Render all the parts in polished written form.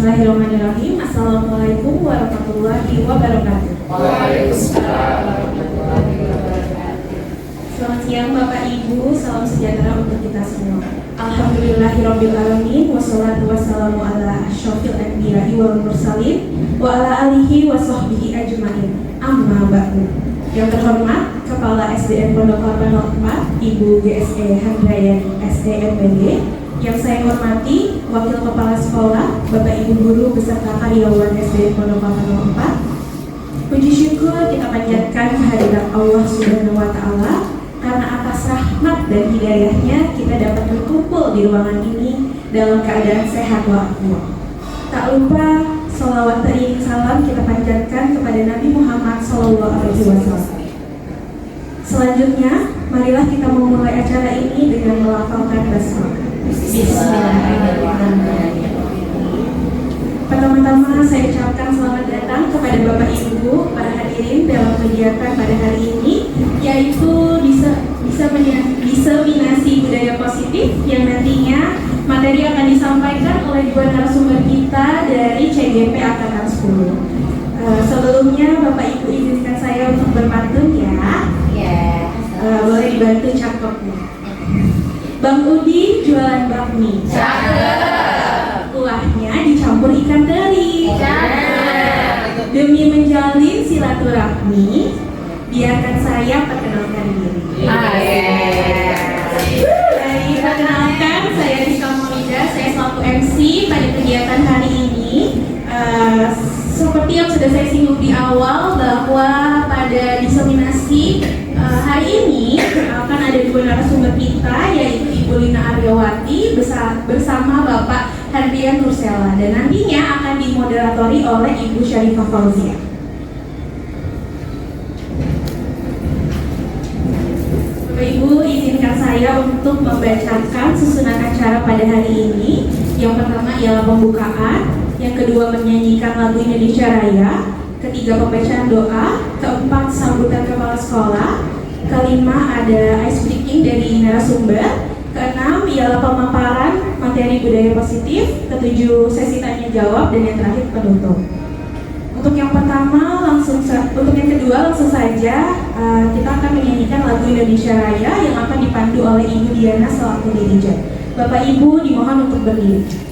Bismillahirrahmanirrahim. Assalamualaikum warahmatullahi wabarakatuh. Waalaikumsalam warahmatullahi wabarakatuh. Selamat siang Bapak Ibu, salam sejahtera untuk kita semua. Alhamdulillahirrabbilalamin. Wassalatu wassalamu ala asyrofil anbiya'i wal mursalin wa ala alihi wa sahbihi ajmain. Amma ba'du. Yang terhormat Kepala SDN Pondok Kelapa 04 Ibu GSE Handrayani SDMPD. Yang saya hormati Wakil Kepala Sekolah, Bapak Ibu Guru beserta karyawan SDN Pondok Kelapa 04. Puji syukur kita panjatkan kehadiran Allah Subhanahu wa Ta'ala karena atas rahmat dan hidayahnya kita dapat berkumpul di ruangan ini dalam keadaan sehat walafiat. Tak lupa sholawat teriring salam kita panjatkan kepada Nabi Muhammad SAW. Selanjutnya, marilah kita memulai acara ini dengan melafalkan basmalah. Bismillahirrahmanirrahim. Pertama-tama saya ucapkan selamat datang kepada Bapak Ibu para hadirin dalam kegiatan pada hari ini, yaitu diseminasi budaya positif yang nantinya materi akan disampaikan oleh dua narasumber kita dari CGP Angkatan 10. Sebelumnya Bapak Ibu izinkan saya untuk berpantun ya. Boleh dibantu cakepnya. Bang Udi jualan bakmi. Cakep. Kuahnya dicampur ikan teri. Cakep. Demi menjalin silaturahmi, biarkan saya perkenalkan diri. Baik, perkenalkan saya Rizka Maulida, saya selaku MC pada kegiatan hari ini. Seperti yang sudah saya singgung di awal bahwa pada diseminasi hari ini akan ada dua narasumber kita, yaitu Ibu Lina Aryawati bersama Bapak Hardian Nursela, dan nantinya akan dimoderatori oleh Ibu Syarifah Fauzia. Bapak Ibu, izinkan saya untuk membacakan susunan acara pada hari ini. Yang pertama ialah pembukaan, yang kedua menyanyikan lagu Indonesia Raya, ketiga pembacaan doa, keempat sambutan kepala sekolah, kelima ada ice breaking dari narasumber, keenam ialah pemaparan materi budaya positif, ketujuh sesi tanya jawab, dan yang terakhir penutup. Untuk yang pertama untuk yang kedua langsung saja kita akan menyanyikan lagu Indonesia Raya yang akan dipandu oleh Ibu Diana selaku dirijen. Bapak Ibu dimohon untuk berdiri.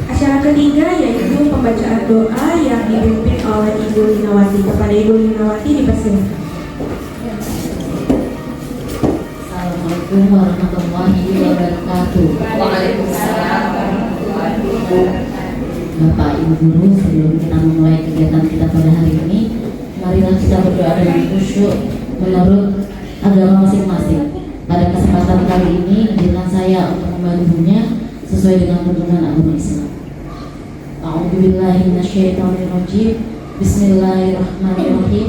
Acara ketiga yaitu pembacaan doa yang dipimpin oleh Ibu Linawati. Kepada Ibu Linawati dipersilakan. Assalamualaikum warahmatullahi wabarakatuh. Waalaikumsalam warahmatullahi wabarakatuh. Bapak Ibu Guru, sebelum kita memulai kegiatan kita pada hari ini, marilah kita berdoa dengan khusyuk menurut agama masing-masing. Pada kesempatan kali ini, izinkan saya untuk membantunya sesuai dengan tuntunan agama Islam. A'udzubillahi minasyaitonirrajim. Bismillahirrahmanirrahim.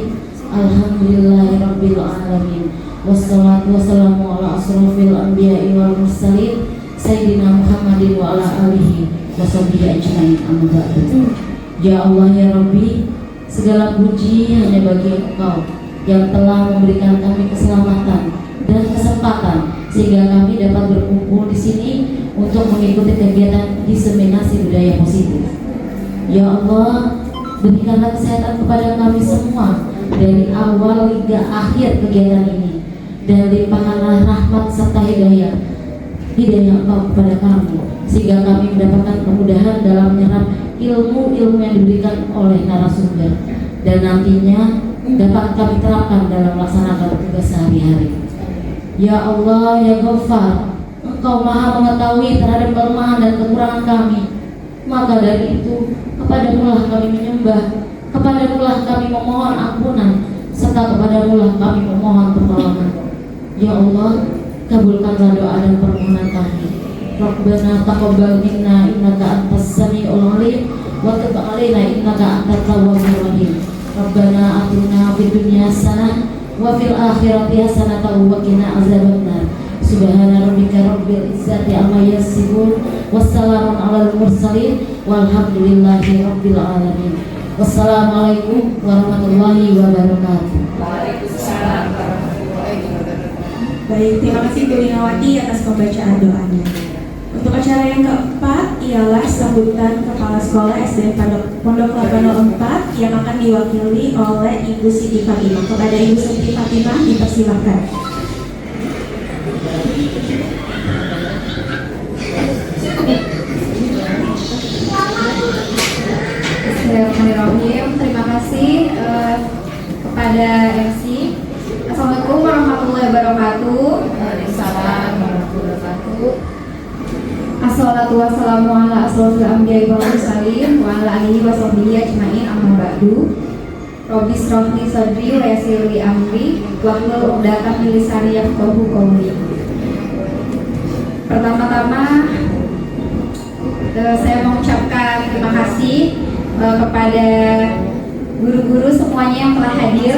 Alhamdulillahirabbil alamin. Wassalatu wassalamu ala asrofil anbiya'i wal mursalin Sayyidina Muhammadin wa ala alihi washabihi ajmain, amma ba'du. Ya Allah ya Rabbi, segala puji hanya bagi Engkau yang telah memberikan kami keselamatan dan kesempatan sehingga kami dapat berkumpul di sini untuk mengikuti kegiatan diseminasi budaya positif. Ya Allah, berikanlah kesehatan kepada kami semua dari awal hingga akhir kegiatan ini, dan limpahkanlah rahmat serta hidayah Engkau kepada kami sehingga kami mendapatkan kemudahan dalam menyerap ilmu-ilmu yang diberikan oleh narasumber dan nantinya dapat kami terapkan dalam melaksanakan tugas sehari-hari. Ya Allah ya Ghaffar, Engkau maha mengetahui terhadap kelemahan dan kekurangan kami, maka dari itu kepadamulah kami menyembah, kepadamulah kami memohon ampunan, serta kepadamulah kami memohon pertolongan. Ya Allah, kabulkanlah doa dan permohonan kami. Rabbana taqabbal minna innaka antas samiul alim wa tub 'alaina innaka antat tawwabur rahim. Rabbana atina fid dunya hasanah wa fil akhirati hasanah wa qina azabannar. Subhana rabbika rabbil izzati amma yasifun, wassalamun 'alal mursalin walhamdulillahi rabbil alamin. Wassalamualaikum warahmatullahi wabarakatuh. Waalaikumsalam warahmatullahi wabarakatuh. Baik, terima kasih Bu Linawati atas pembacaan doanya. Untuk acara yang keempat ialah sambutan Kepala Sekolah SD Pondok Kelapa 04 yang akan diwakili oleh Ibu Siti Fatimah. Kepada Ibu Siti Fatimah dipersilakan. Bismillahirrahmanirrahim. Terima kasih kepada MC. Assalamualaikum warahmatullahi wabarakatuh. Waalaikumsalam warahmatullahi wabarakatuh. Assalatu wassalamu ala asrofil anbiya'i wal mursalin wa ala alihi washabihi ajmain, amma ba'du. Rabbi shrah li sadri wa yassir li amri wahlul 'uqdatam min lisani yafqahu qawli. Pertama-tama saya mengucapkan terima kasih kepada guru-guru semuanya yang telah hadir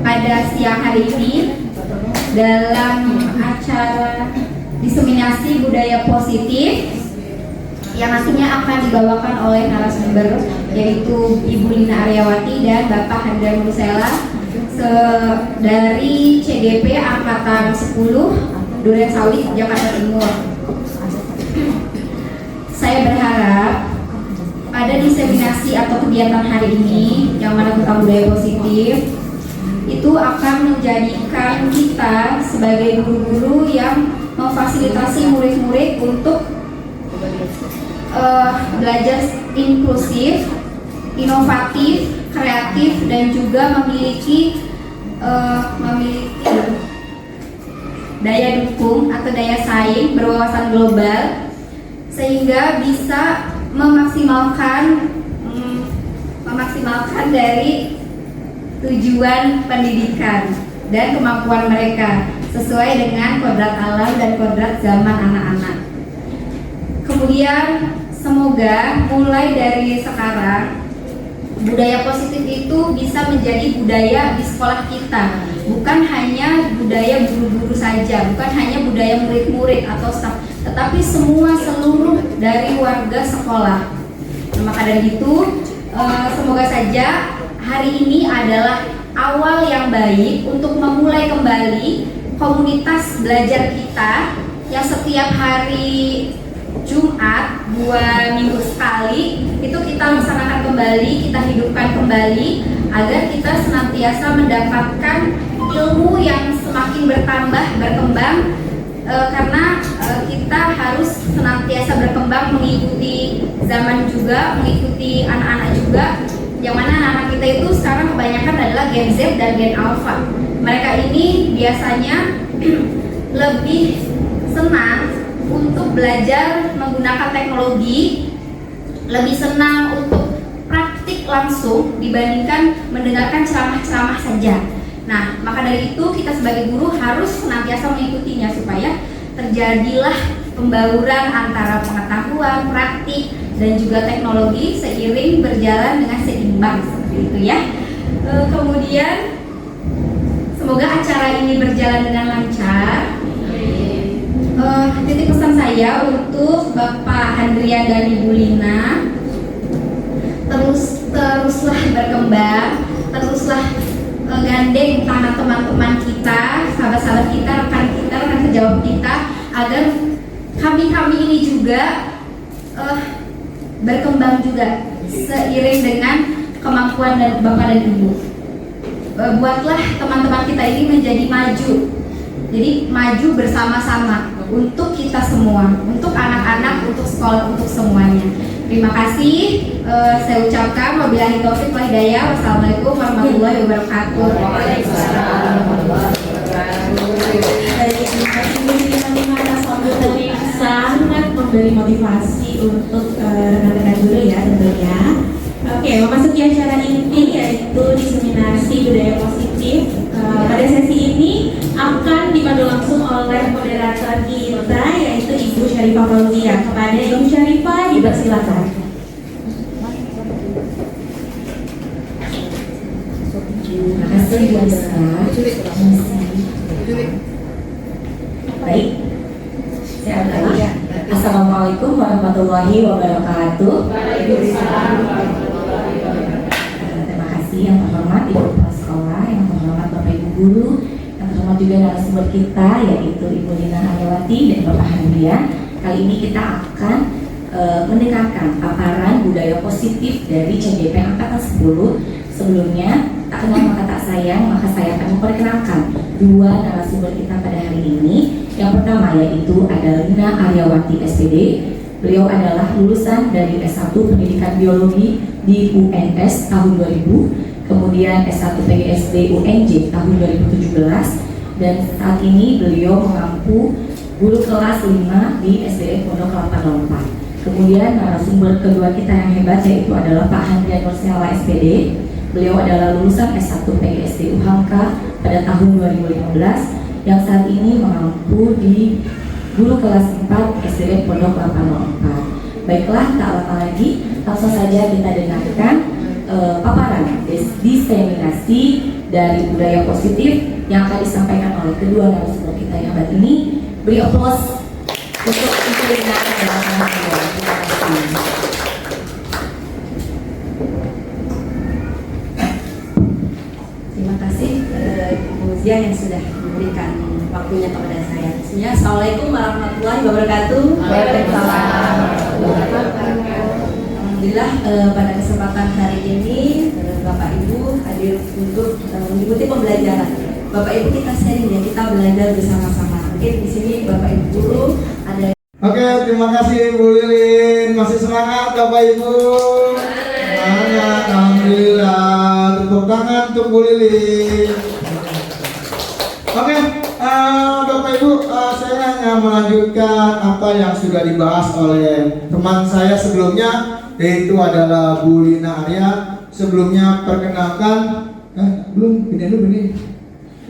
pada siang hari ini dalam acara diseminasi budaya positif yang nantinya akan dibawakan oleh narasumber yaitu Ibu Lina Aryawati dan Bapak Handar Musela dari CGP Angkatan 10 Duren Sawit, Jakarta Timur. Saya berharap pada diseminasi atau kegiatan hari ini yang mana tentang budaya positif itu akan menjadikan kita sebagai guru-guru yang memfasilitasi murid-murid untuk belajar inklusif, inovatif, kreatif, dan juga memiliki daya dukung atau daya saing berwawasan global sehingga bisa memaksimalkan dari tujuan pendidikan dan kemampuan mereka sesuai dengan kodrat alam dan kodrat zaman anak-anak. Kemudian semoga mulai dari sekarang budaya positif itu bisa menjadi budaya di sekolah kita, bukan hanya budaya guru-guru saja, bukan hanya budaya murid-murid atau staf, tetapi seluruh dari warga sekolah. Nah, maka dari itu semoga saja hari ini adalah awal yang baik untuk memulai kembali komunitas belajar kita yang setiap hari Jumat 2 minggu sekali itu kita laksanakan kembali, kita hidupkan kembali agar kita senantiasa mendapatkan ilmu yang semakin bertambah, berkembang karena kita harus senantiasa berkembang mengikuti zaman juga, mengikuti anak-anak juga, yang mana anak-anak kita itu sekarang kebanyakan adalah Gen Z dan Gen Alpha. Mereka ini biasanya lebih senang untuk belajar menggunakan teknologi lebih senang untuk praktik langsung dibandingkan mendengarkan ceramah-ceramah saja. Nah, maka dari itu kita sebagai guru harus senantiasa mengikutinya supaya terjadilah pembaluran antara pengetahuan, praktik, dan juga teknologi seiring berjalan dengan seimbang seperti itu ya. Kemudian semoga acara ini berjalan dengan lancar. Titik pesan saya untuk Bapak Handrian dan Ibu Lina, teruslah berkembang, teruslah gandeng tangan teman-teman kita, sahabat-sahabat kita, rekan sejawat kita, agar kami ini juga berkembang juga seiring dengan kemampuan dan Bapak dan Ibu. Buatlah teman-teman kita ini menjadi maju. Jadi maju bersama-sama untuk kita semua, untuk anak-anak, untuk sekolah, untuk semuanya. Terima kasih. Saya ucapkan wabillahi taufiq wal hidayah. Wassalamualaikum warahmatullahi wabarakatuh. Sangat memberi motivasi untuk rekan-rekan guru ya tentunya. Oke, memasuki acara inti yaitu diseminasi budaya positif. Pada sesi ini akan dipandu langsung oleh moderator kita yaitu Ibu Syarifah Fauzia. Kepada Ibu Syarifah dipersilakan. Terima kasih Bu Rizka. Baik, saya mulai. Assalamualaikum warahmatullahi wabarakatuh. Terima kasih yang terhormat Ibu Kepala Sekolah, yang terhormat Bapak Ibu Guru, yang terhormat juga narasumber kita yaitu Ibu Lina Haryawati dan Bapak Handrian. Kali ini kita akan mendengarkan paparan budaya positif dari CGP Angkatan 10. Sebelumnya, tak kenal maka tak sayang, maka saya akan memperkenalkan dua narasumber kita pada hari ini. Yang pertama yaitu ada Lina Haryawati SPD. Beliau adalah lulusan dari S1 Pendidikan Biologi di UNS tahun 2000, kemudian S1 PGSD UNJ tahun 2017, dan saat ini beliau mengampu guru kelas 5 di SDN Pondok Kelapa Lompat. Kemudian narasumber kedua kita yang hebat yaitu adalah Pak Handrian Nursiala SPD. Beliau adalah lulusan S1 PGSD UHAMKA pada tahun 2015 yang saat ini mengampu di guru kelas 4 SDN Pondok Kelapa 4. Baiklah, tak lama lagi langsung saja kita dengarkan paparan diseminasi dari budaya positif yang akan disampaikan oleh kedua narasumber kita yang hebat ini. Beri aplaus untuk Ibu Lina dan Bapak Handrian. Terima kasih. Terima kasih Ibu Zian yang sudah memberikan waktunya kepada saya. Semuanya, Assalamualaikum warahmatullahi wabarakatuh. Waalaikumsalam. Alhamdulillah pada kesempatan hari ini Bapak Ibu hadir untuk mengikuti pembelajaran. Bapak Ibu kita sharing ya, kita belajar bersama-sama. Mungkin di sini Bapak Ibu guru ada. Oke, terima kasih Bu Lilin. Masih semangat Bapak Ibu? Semangat, alhamdulillah. Tepuk tangan untuk Bu Lilin. Oke, Bapak Ibu, saya hanya melanjutkan apa yang sudah dibahas oleh teman saya sebelumnya, yaitu adalah Bu Lina Arya. Sebelumnya perkenalkan, belum, ini.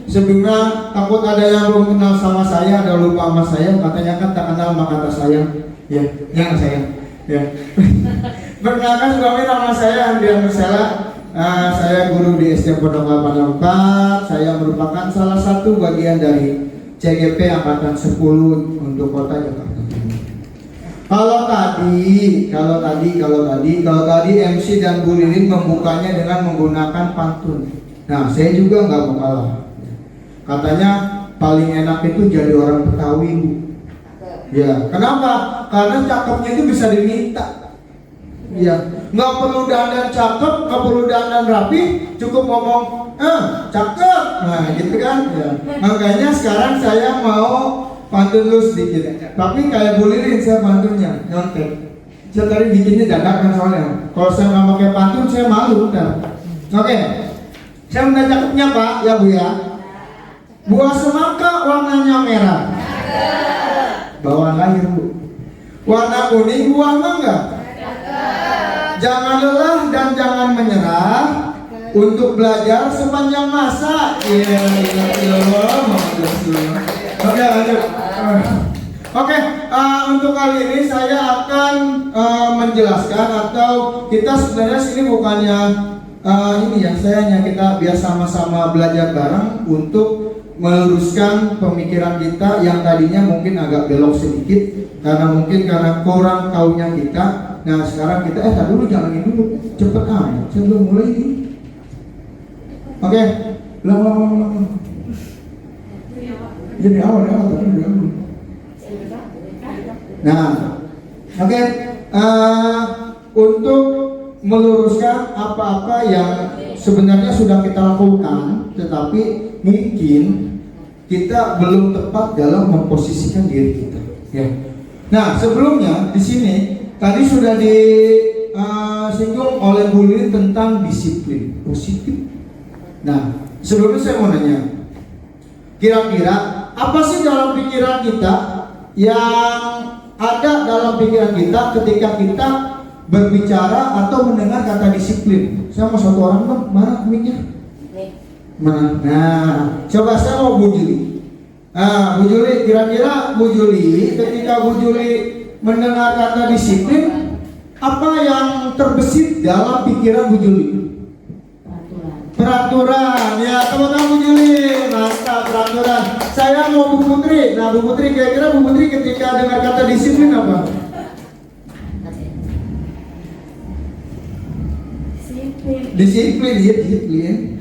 Sebelumnya takut ada yang belum kenal sama saya, ada lupa sama saya, katanya kan tak kenal maka tak sayang. Ya, yang sayang. Ya. Perkenalkan sebelumnya nama saya Handrian Nursiala. Saya guru di SD Pondok Kelapa 4. Saya merupakan salah satu bagian dari CGP Angkatan 10 untuk Kota Jakarta. Kalau tadi MC dan Bu Lilin membukanya dengan menggunakan pantun. Nah, saya juga nggak mau kalah. Katanya paling enak itu jadi orang Betawi, Bu. Ya, kenapa? Karena cakepnya itu bisa diminta. Ya, nggak perlu dandan cakep, nggak perlu dandan rapi, cukup ngomong, cakep. Nah, gitu kan? Ya. Makanya sekarang saya mau pantun dulu sedikit. Tapi kayak Bu Lilin saya pantunnya nyontek. Saya tadi bikinnya dadakan soalnya. Kalau saya nggak pakai pantun saya malu. Oke. Saya minta cakepnya Pak, ya Bu ya. Buah semangka warnanya merah. Bawaan lahir Bu. Warna kuning buah mangga. jangan lelah dan jangan menyerah untuk belajar sepanjang masa. Iya, Oke, lanjut. Oke, untuk kali ini saya akan menjelaskan, atau kita sebenarnya sini bukannya ini ya, saya hanya kita biar sama-sama belajar bareng untuk meluruskan pemikiran kita yang tadinya mungkin agak belok sedikit karena kurang tahunya kita. Nah sekarang kita dulu jangan ini dulu, cepet aja, saya belum mulai ini. Oke, ulang. Jadi awal tadi udah. Nah, oke, untuk meluruskan apa-apa yang sebenarnya sudah kita lakukan, tetapi mungkin kita belum tepat dalam memposisikan diri kita. Ya. Nah, sebelumnya di sini tadi sudah disinggung oleh Bu Lili tentang disiplin positif. Nah, sebelumnya saya mau nanya, kira-kira apa sih dalam pikiran kita yang ada dalam pikiran kita ketika kita berbicara atau mendengar kata disiplin? Saya mau satu orang bang, mana mic-nya? Mana? Nah, coba saya mau Bu Juli. Bu Juli, kira-kira Bu Juli ketika Bu Juli mendengar kata disiplin, apa yang terbesit dalam pikiran Bu Juli? Peraturan. Ya, teman-teman Bu Juli, mantap, peraturan. Saya mau Bu Putri. Nah, Bu Putri, kira-kira Bu Putri ketika dengar kata disiplin apa? Disiplin.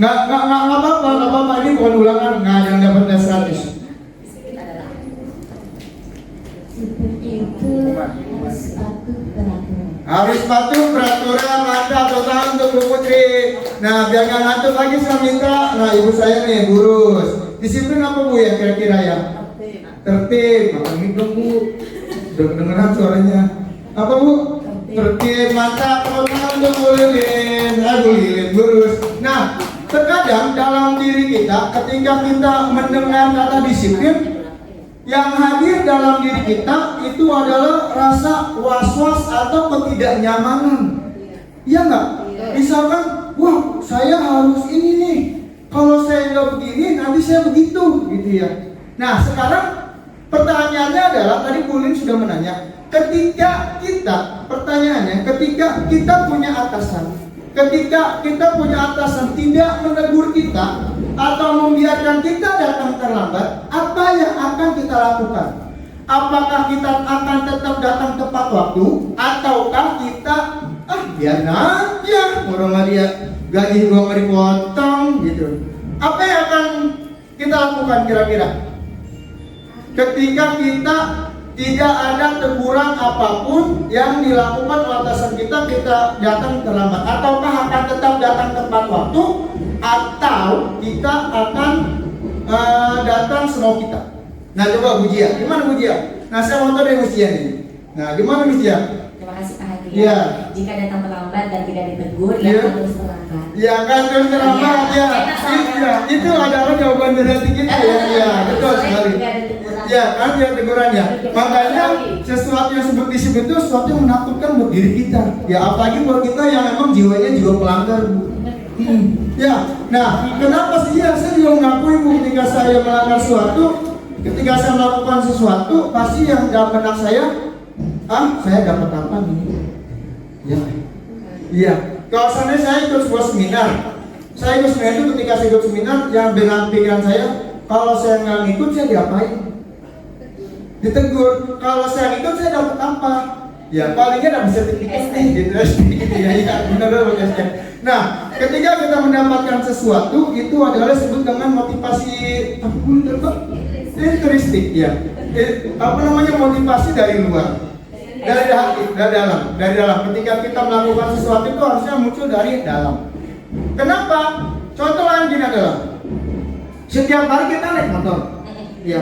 Nggak apa-apa, ini bukan ulangan, nggak yang dapatnya 100. Harus patuh peraturan, mantap, total untuk Bu Putri. Nah, biar nggak ngantuk lagi saya minta, nah ibu saya nih, Burus. Disiplin apa Bu ya kira-kira ya? Tertib, makan mie dong Bu. Udah kedengeran suaranya. Apa Bu? Tertib, mantap, total untuk Bu Lilin. Bu Lilin, Burus. Nah, terkadang dalam diri kita ketika kita mendengar kata disiplin, yang hadir dalam diri kita itu adalah rasa was-was atau ketidaknyamanan. Iya nggak? Misalkan, wah saya harus ini nih, kalau saya nggak begini nanti saya begitu, gitu ya. Nah sekarang pertanyaannya adalah, tadi Bu Lin sudah menanya, ketika kita punya atasan, ketika kita punya atasan tidak menegur kita atau membiarkan kita datang terlambat, apa yang akan kita lakukan? Apakah kita akan tetap datang tepat waktu, ataukah kita biar aja orang dia gaji gua nggak dipotong gitu? Apa yang akan kita lakukan kira-kira? Ketika kita tidak ada teguran apapun yang dilakukan oleh atasan kita datang terlambat, ataukah akan tetap datang tepat waktu, atau kita akan datang semau kita? Nah coba Bu Jia, gimana Bu Jia? Nah saya mau tahu dari Bu Jia nih. Nah gimana Bu Jia? Terima kasih Pak Hadi. Iya. Jika datang terlambat dan tidak ditegur, Iya. ya terus terlambat. Ya kan terus terlambat ya. Iya, itu adalah jawaban dari kita ya. Iya, betul sekali. Ya kan dia tegurannya. Makanya sesuatu yang disebut itu sesuatu yang menakutkan buat diri kita. Ya apalagi buat kita yang memang jiwanya jiwa pelanggar Bu. Ya, nah kenapa sih ya saya juga mengakui Bu, ketika saya melanggar sesuatu, ketika saya melakukan sesuatu, pasti yang dalam benak saya dapat apa nih? Ya, iya. Kalau seandainya saya ikut sebuah seminar, itu ketika saya ikut seminar, yang dalam pikiran saya, kalau saya nggak ngikut saya diapain? Ditegur. Kalau saya ngikut saya dapat apa? Ya palingnya dapat sertifikat nih, gitu ya. Benar bagusnya. Nah, ketika kita mendapatkan sesuatu, itu adalah disebut dengan motivasi intristik ya. Motivasi dari luar, dari hati, dari dalam. Ketika kita melakukan sesuatu itu harusnya muncul dari dalam. Kenapa? Contoh lain gini adalah, setiap hari kita naik motor, ya,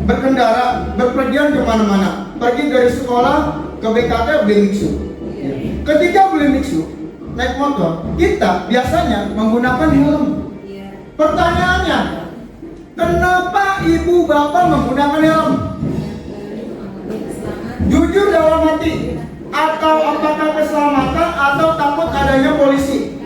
berkendara, berpergian kemana-mana, pergi dari sekolah ke BKT beli mixu. Ya. Ketika beli mixu, naik motor, kita biasanya menggunakan helm. Pertanyaannya, kenapa ibu bapak menggunakan helm? Jujur dalam hati, atau apakah keselamatan atau takut adanya polisi?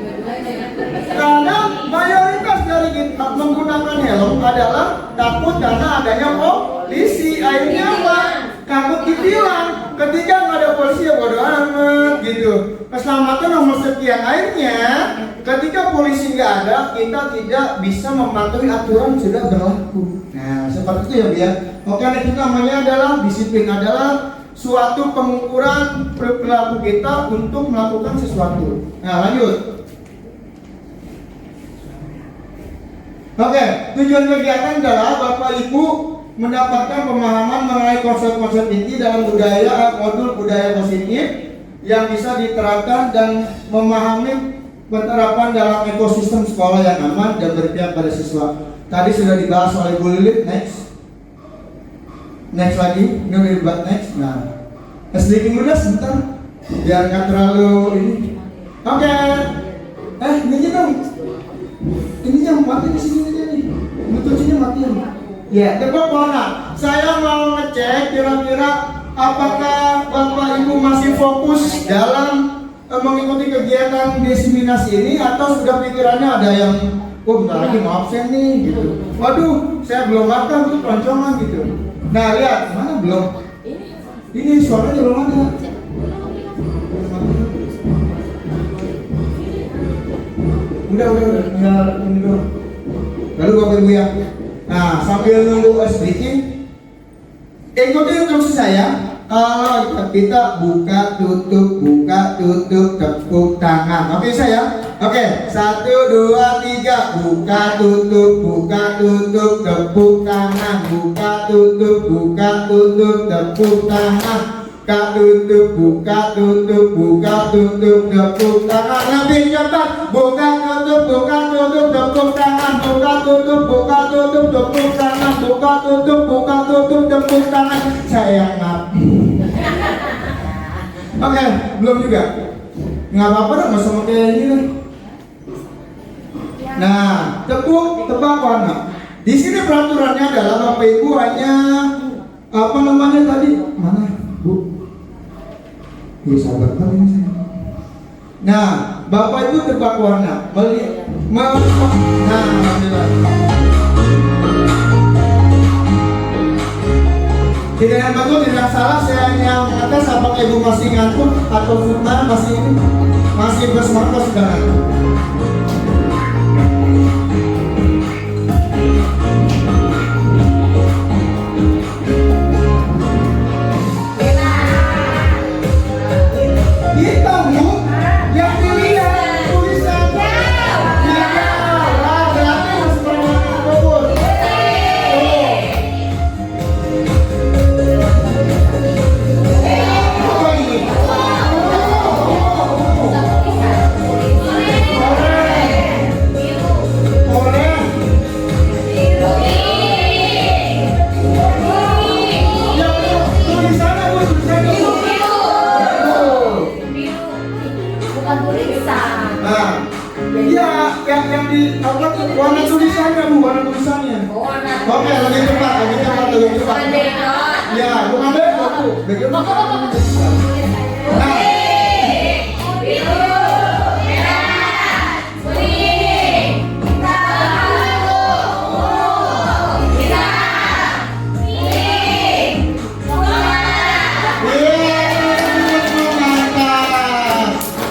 Karena mayoritas dari kita menggunakan helm adalah takut karena adanya polisi. Akhirnya apa? Takut ditilang. Ketika nggak ada polisi ya bodo amat gitu. Keselamatan nomor sekian. Akhirnya ketika polisi nggak ada, kita tidak bisa mematuhi aturan sudah berlaku. Nah seperti itu ya biar. Oke, itu namanya adalah disiplin, adalah suatu pengukuran perilaku kita untuk melakukan sesuatu. Nah lanjut. Oke, tujuan kegiatan adalah Bapak Ibu mendapatkan pemahaman mengenai konsep-konsep inti dalam modul budaya positif yang bisa diterapkan dan memahami penerapan dalam ekosistem sekolah yang aman dan berpihak pada siswa. Tadi sudah dibahas oleh Bu Lilit. Next lagi, ini udah dibahas next. Nah, sedikit mudah sebentar, biar nggak terlalu ini. Oke, ini aja dong. Ini yang mati di sini aja nih. Mutusinya mati. Ya, tebak warna. Saya mau ngecek kira-kira apakah Bapak Ibu masih fokus dalam mengikuti kegiatan diseminasi ini atau sudah pikirannya ada yang bentar lagi mau absen nih gitu. Waduh, saya belum makan tuh peloncongan gitu. Nah, lihat, mana belum? Ini suaranya belum ada. Udah, tinggal ini dulu. Lalu Bapak Ibu ya. Nah, sambil nunggu sedikit, ikuti instruksi saya. Kalau kita buka tutup tepuk tangan. Oke saya. Oke, 1, 2, 3. Buka tutup tepuk tangan. Buka tutup tepuk tangan. Buka tutup tepuk tangan. Lebih cepat. Buka tutup tepuk tangan. Buka tutup tepuk tangan. Buka tutup tepuk tangan. Saya ngap. Oke, belum juga. Nggak apa-apa dong, nggak sama kayak ini kan. Nah, tebak warna. Di sini peraturannya adalah Bapak Ibu hanya apa namanya tadi? Mana, Bu? Sabar kali ini. Nah, Bapak Ibu tebak warna. Nah, alhamdulillah. Tidak yang betul, tidak salah. Saya yang atas, apakah Ibu masih ngantuk atau sudah masih bersemangat sudah ngantuk? Kita Bu, yang dilihat tulisannya. Berarti masih berwarna kabur. Yang di apa tuh warna tulisannya Bu, warna tulisannya. Oke, lebih cepat. Ya, bukan bego Bu. Nah,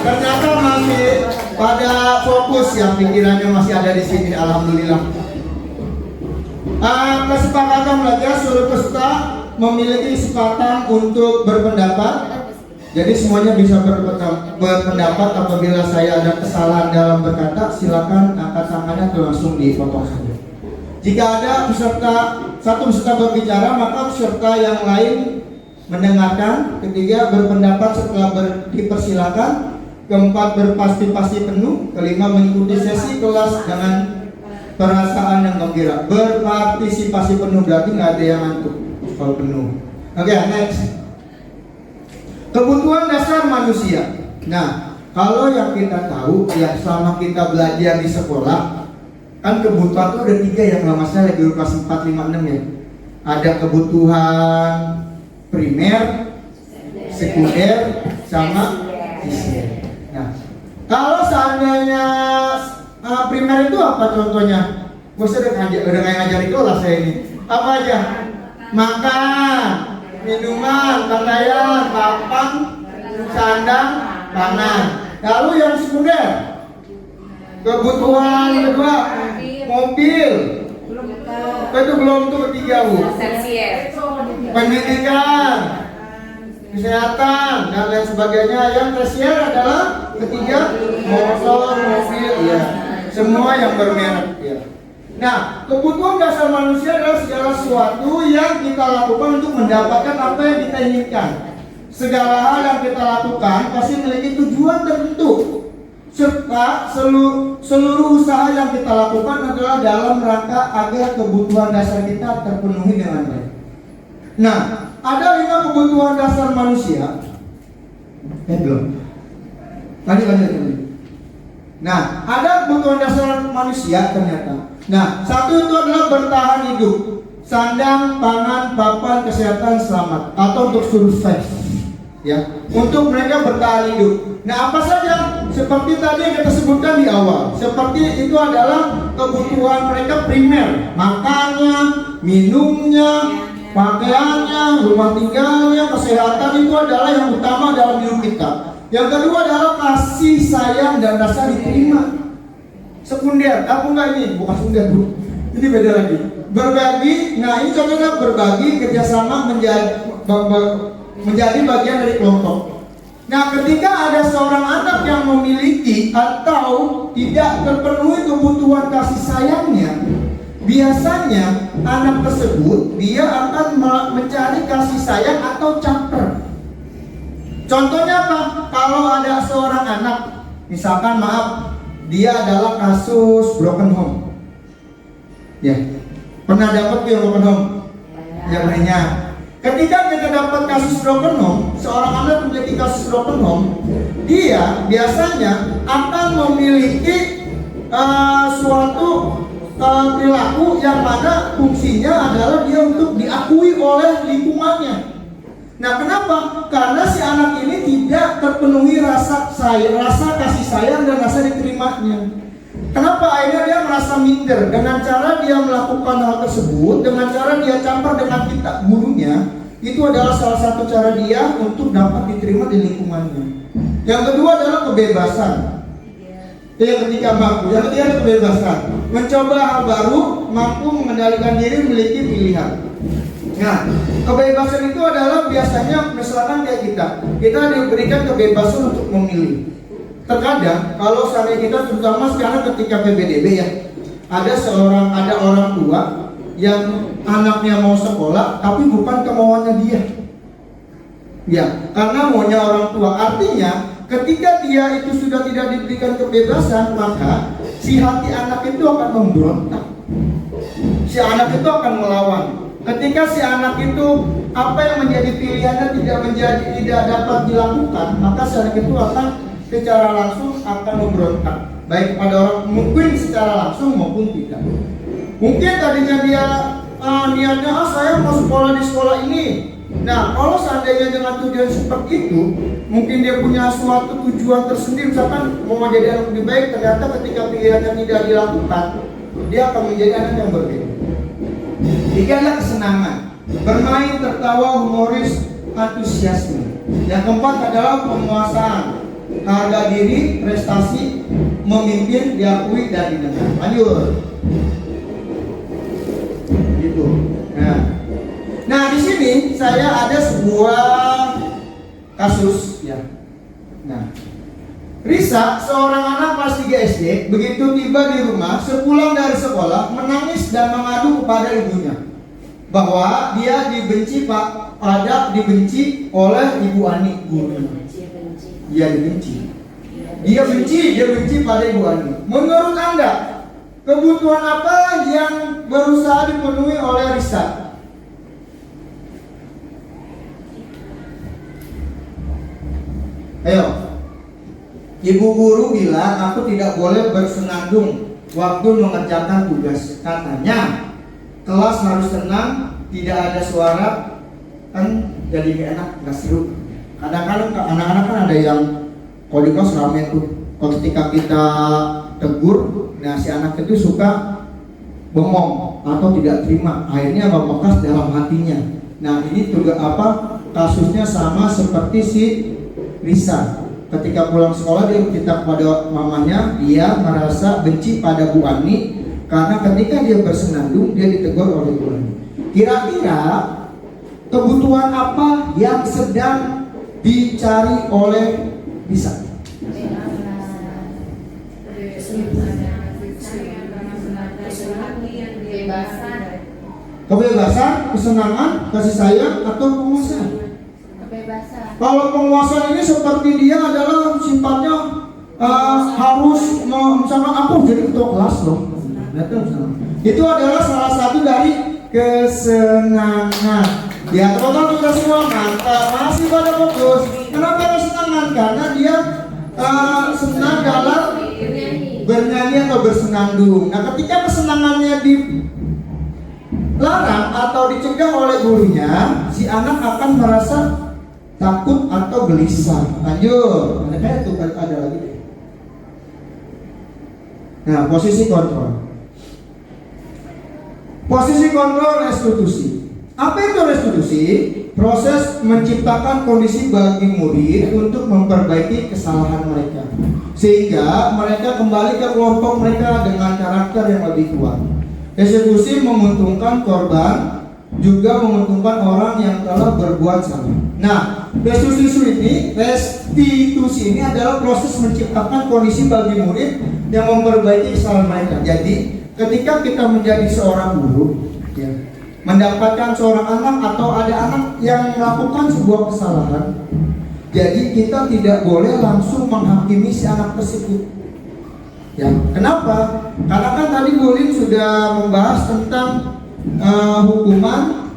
ternyata masih pada fokus ya, pikirannya masih ada di sini. Alhamdulillah. Kesepakatan belajar, seluruh peserta memiliki kesempatan untuk berpendapat. Jadi semuanya bisa berpendapat. Apabila saya ada kesalahan dalam berkata, silakan angkat tangannya atau langsung dipotong saja. Jika ada satu peserta berbicara, maka peserta yang lain mendengarkan. Ketiga, berpendapat setelah dipersilakan. Keempat, berpasti-pasti penuh. Kelima, mengikuti sesi kelas dengan perasaan yang gembira. Berpartisipasi penuh berarti nggak ada yang ngantuk kalau penuh. Oke, next. Kebutuhan dasar manusia. Nah, kalau yang kita tahu ya selama kita belajar di sekolah, kan kebutuhan itu ada 3 yang nggak masalah di kelas 4, 5, 6 ya. Ada kebutuhan primer, sekunder sama tersier. Nah, kalau seandainya primer itu apa contohnya? Gue udah kayak ngajar di kelas saya ini. Apa aja? Makan, minuman, pakaian, papan, sandang, pangan. Lalu yang sekunder, kebutuhan kedua, mobil. Itu belum tuh ketiga, Bu. Pendidikan, kesehatan dan lain sebagainya. Yang tersier adalah ketiga, motor, mobil, ya. Semua yang bermerek, ya. Nah, kebutuhan dasar manusia adalah segala sesuatu yang kita lakukan untuk mendapatkan apa yang kita inginkan. Segala hal yang kita lakukan pasti memiliki tujuan tertentu, serta seluruh usaha yang kita lakukan adalah dalam rangka agar kebutuhan dasar kita terpenuhi dengan baik. Nah, ada 5 kebutuhan dasar manusia. Belum. Lanjut. Nah, ada kebutuhan dasar manusia ternyata. Nah, satu itu adalah bertahan hidup, sandang, pangan, papan, kesehatan, selamat, atau untuk survive, ya, untuk mereka bertahan hidup. Nah, apa saja? Seperti tadi yang kita sebutkan di awal, seperti itu adalah kebutuhan mereka primer, makannya, minumnya, pakaiannya, rumah tinggalnya, kesehatan itu adalah yang utama dalam hidup kita. Yang kedua adalah kasih sayang dan rasa diterima. Sekunder, apa enggak ini? Bukan sekunder, Bu. Ini beda lagi. Berbagi, nah ini contohnya berbagi, kerjasama menjadi bagian dari kelompok. Nah, ketika ada seorang anak yang memiliki atau tidak terpenuhi kebutuhan kasih sayangnya, biasanya anak tersebut dia akan mencari kasih sayang atau caper. Contohnya apa? Kalau ada seorang anak, misalkan maaf, dia adalah kasus broken home. Ya, pernah dapat yang broken home? Ya, banyak. Ketika kita dapat kasus broken home, seorang anak memiliki kasus broken home, dia biasanya akan memiliki suatu perilaku yang mana fungsinya adalah dia untuk diakui oleh lingkungannya. Nah, kenapa? Karena si anak ini tidak terpenuhi rasa kasih sayang dan rasa diterimanya. Kenapa? Akhirnya dia merasa minder. Dengan cara dia melakukan hal tersebut, dengan cara dia campur dengan kita gurunya, itu adalah salah satu cara dia untuk dapat diterima di lingkungannya. Yang kedua adalah kebebasan. Yang ketiga mampu. Yang ketiga adalah kebebasan. Mencoba hal baru, mampu mengendalikan diri, memiliki pilihan. Nah, kebebasan itu adalah biasanya misalkan kayak kita diberikan kebebasan untuk memilih. Terkadang kalau seandainya kita, terutama sekarang ketika PPDB ya, ada orang tua yang anaknya mau sekolah tapi bukan kemauannya dia. Ya, karena maunya orang tua. Artinya ketika dia itu sudah tidak diberikan kebebasan, maka si hati anak itu akan memberontak. Si anak itu akan melawan. Ketika si anak itu apa yang menjadi pilihannya tidak dapat dilakukan, maka si anak itu akan secara langsung akan memberontak, baik pada orang, mungkin secara langsung maupun tidak. Mungkin tadinya dia niatnya saya mau sekolah di sekolah ini. Nah, kalau seandainya dengan tujuan seperti itu, mungkin dia punya suatu tujuan tersendiri, misalkan mau menjadi anak lebih baik, ternyata ketika pilihannya tidak dilakukan, dia akan menjadi anak yang berbeda. Tiga adalah kesenangan, bermain, tertawa, humoris, antusiasme. Yang keempat adalah penguasaan, harga diri, prestasi, memimpin, diakui dan didengar. Lanjut. Gitu. Nah di sini saya ada sebuah kasus ya. Nah, Risa, seorang anak kelas 3 SD, begitu tiba di rumah, sepulang dari sekolah, menangis dan mengadu kepada ibunya bahwa dia dibenci oleh Ibu Ani, gurunya. Dia benci pada Ibu Ani. Menurut Anda, kebutuhan apa yang berusaha dipenuhi oleh Risa? Ayo. Ibu guru bilang aku tidak boleh bersenandung waktu mengerjakan tugas. Katanya kelas harus tenang, tidak ada suara, kan jadi gak enak, gak seru. Kadang-kadang anak-anak kan ada yang kalau di kelas rame tuh, kalau ketika kita tegur, nah si anak itu suka bengong atau tidak terima, akhirnya membekas dalam hatinya. Nah ini juga kasusnya sama seperti si Risa. Ketika pulang sekolah dia cerita kepada mamanya, dia merasa benci pada Bu Ani karena ketika dia bersenandung dia ditegur oleh Bu Ani. Kira-kira kebutuhan apa yang sedang dicari oleh Risa? Kebebasan, kesenangan, kasih sayang, atau penguasaan? Kebebasan. Kalau penguasaan ini seperti dia adalah sifatnya harus misalkan aku jadi ketua kelas loh. Itu adalah salah satu dari kesenangan. Ya teman-teman kita semua mantap, masih pada fokus. Kenapa kesenangan? Karena dia senang dalam bernyanyi atau bersenandung. Nah ketika kesenangannya dilarang atau dicegah oleh gurunya, si anak akan merasa takut atau gelisah. Lanjut, kayak itu ada lagi. Nah, posisi kontrol. Posisi kontrol restitusi. Apa itu restitusi? Proses menciptakan kondisi bagi murid untuk memperbaiki kesalahan mereka, sehingga mereka kembali ke kelompok mereka dengan karakter yang lebih kuat. Restitusi menguntungkan korban, juga menguntungkan orang yang telah berbuat salah. Nah, restitusi ini adalah proses menciptakan kondisi bagi murid yang memperbaiki kesalahan mereka. Jadi, ketika kita menjadi seorang guru, ya, mendapatkan seorang anak atau ada anak yang melakukan sebuah kesalahan, jadi kita tidak boleh langsung menghakimi si anak tersebut. Ya, kenapa? Karena kan tadi Bu Lin sudah membahas tentang hukuman,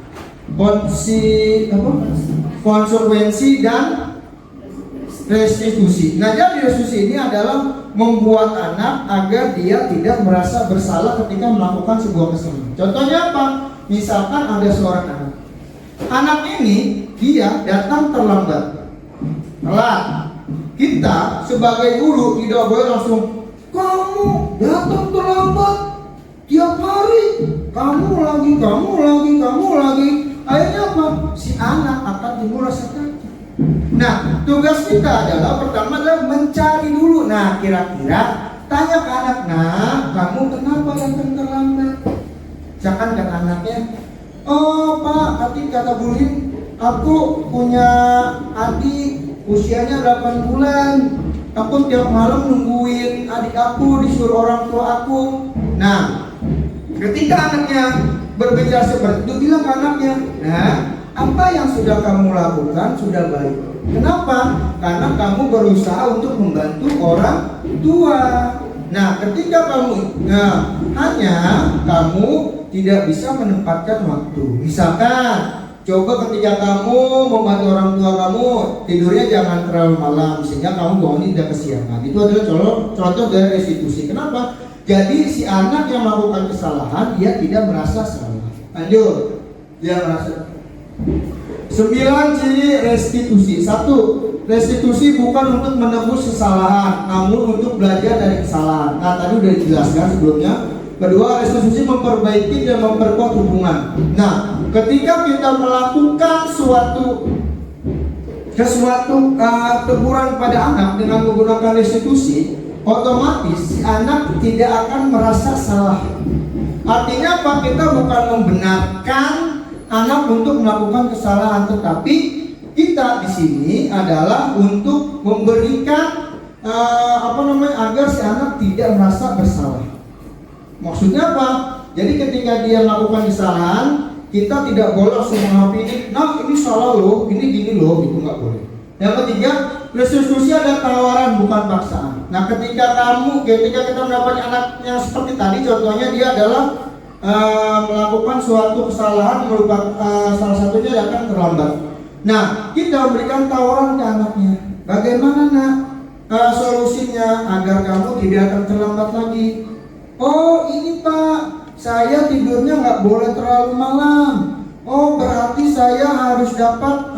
konsekuensi dan restitusi. Nah, jadi restitusi ini adalah membuat anak agar dia tidak merasa bersalah ketika melakukan sebuah kesalahan. Contohnya apa? Misalkan ada seorang anak. Anak ini dia datang terlambat. Telat. Kita sebagai guru tidak boleh langsung, kamu datang terlambat tiap hari, kamu lagi. Akhirnya apa? Si anak akan timbul rasa takut. Nah, tugas kita adalah pertama adalah mencari dulu. Nah, kira-kira tanya ke anak, nah, kamu kenapa datang terlambat? Jangan kata anaknya, oh Pak, kata Bu Lin, aku punya adik usianya 8 bulan. Aku tiap malam nungguin adik aku disuruh orang tua aku. Nah, ketika anaknya berbicara seperti itu, bilang ke anaknya, nah, apa yang sudah kamu lakukan sudah baik. Kenapa? Karena kamu berusaha untuk membantu orang tua. Nah, ketika hanya kamu tidak bisa menempatkan waktu. Misalkan, coba ketika kamu membantu orang tua kamu, tidurnya jangan terlalu malam sehingga kamu bangunnya tidak kesiangan. Itu adalah contoh dari restitusi. Kenapa? Jadi si anak yang melakukan kesalahan dia tidak merasa salah. Lanjut, dia merasa. 9 ciri restitusi. 1. Restitusi bukan untuk menebus kesalahan, namun untuk belajar dari kesalahan. Nah, tadi udah dijelaskan sebelumnya. Kedua, restitusi memperbaiki dan memperkuat hubungan. Nah, ketika kita melakukan suatu teguran pada anak dengan menggunakan restitusi, otomatis si anak tidak akan merasa salah. Artinya apa? Kita bukan membenarkan anak untuk melakukan kesalahan, tetapi kita di sini adalah untuk memberikan agar si anak tidak merasa bersalah. Maksudnya apa? Jadi ketika dia melakukan kesalahan, kita tidak boleh langsung menghakimi, nah ini salah loh, ini gini loh, itu nggak boleh. Yang ketiga, restitusi ada tawaran bukan paksaan. Nah, ketika kita mendapatkan anak yang seperti tadi, contohnya dia adalah melakukan suatu kesalahan, merupakan salah satunya datang terlambat. Nah, kita memberikan tawaran ke anaknya. Bagaimana nak solusinya agar kamu tidak akan terlambat lagi? Oh ini Pak, saya tidurnya nggak boleh terlalu malam. Oh berarti saya harus dapat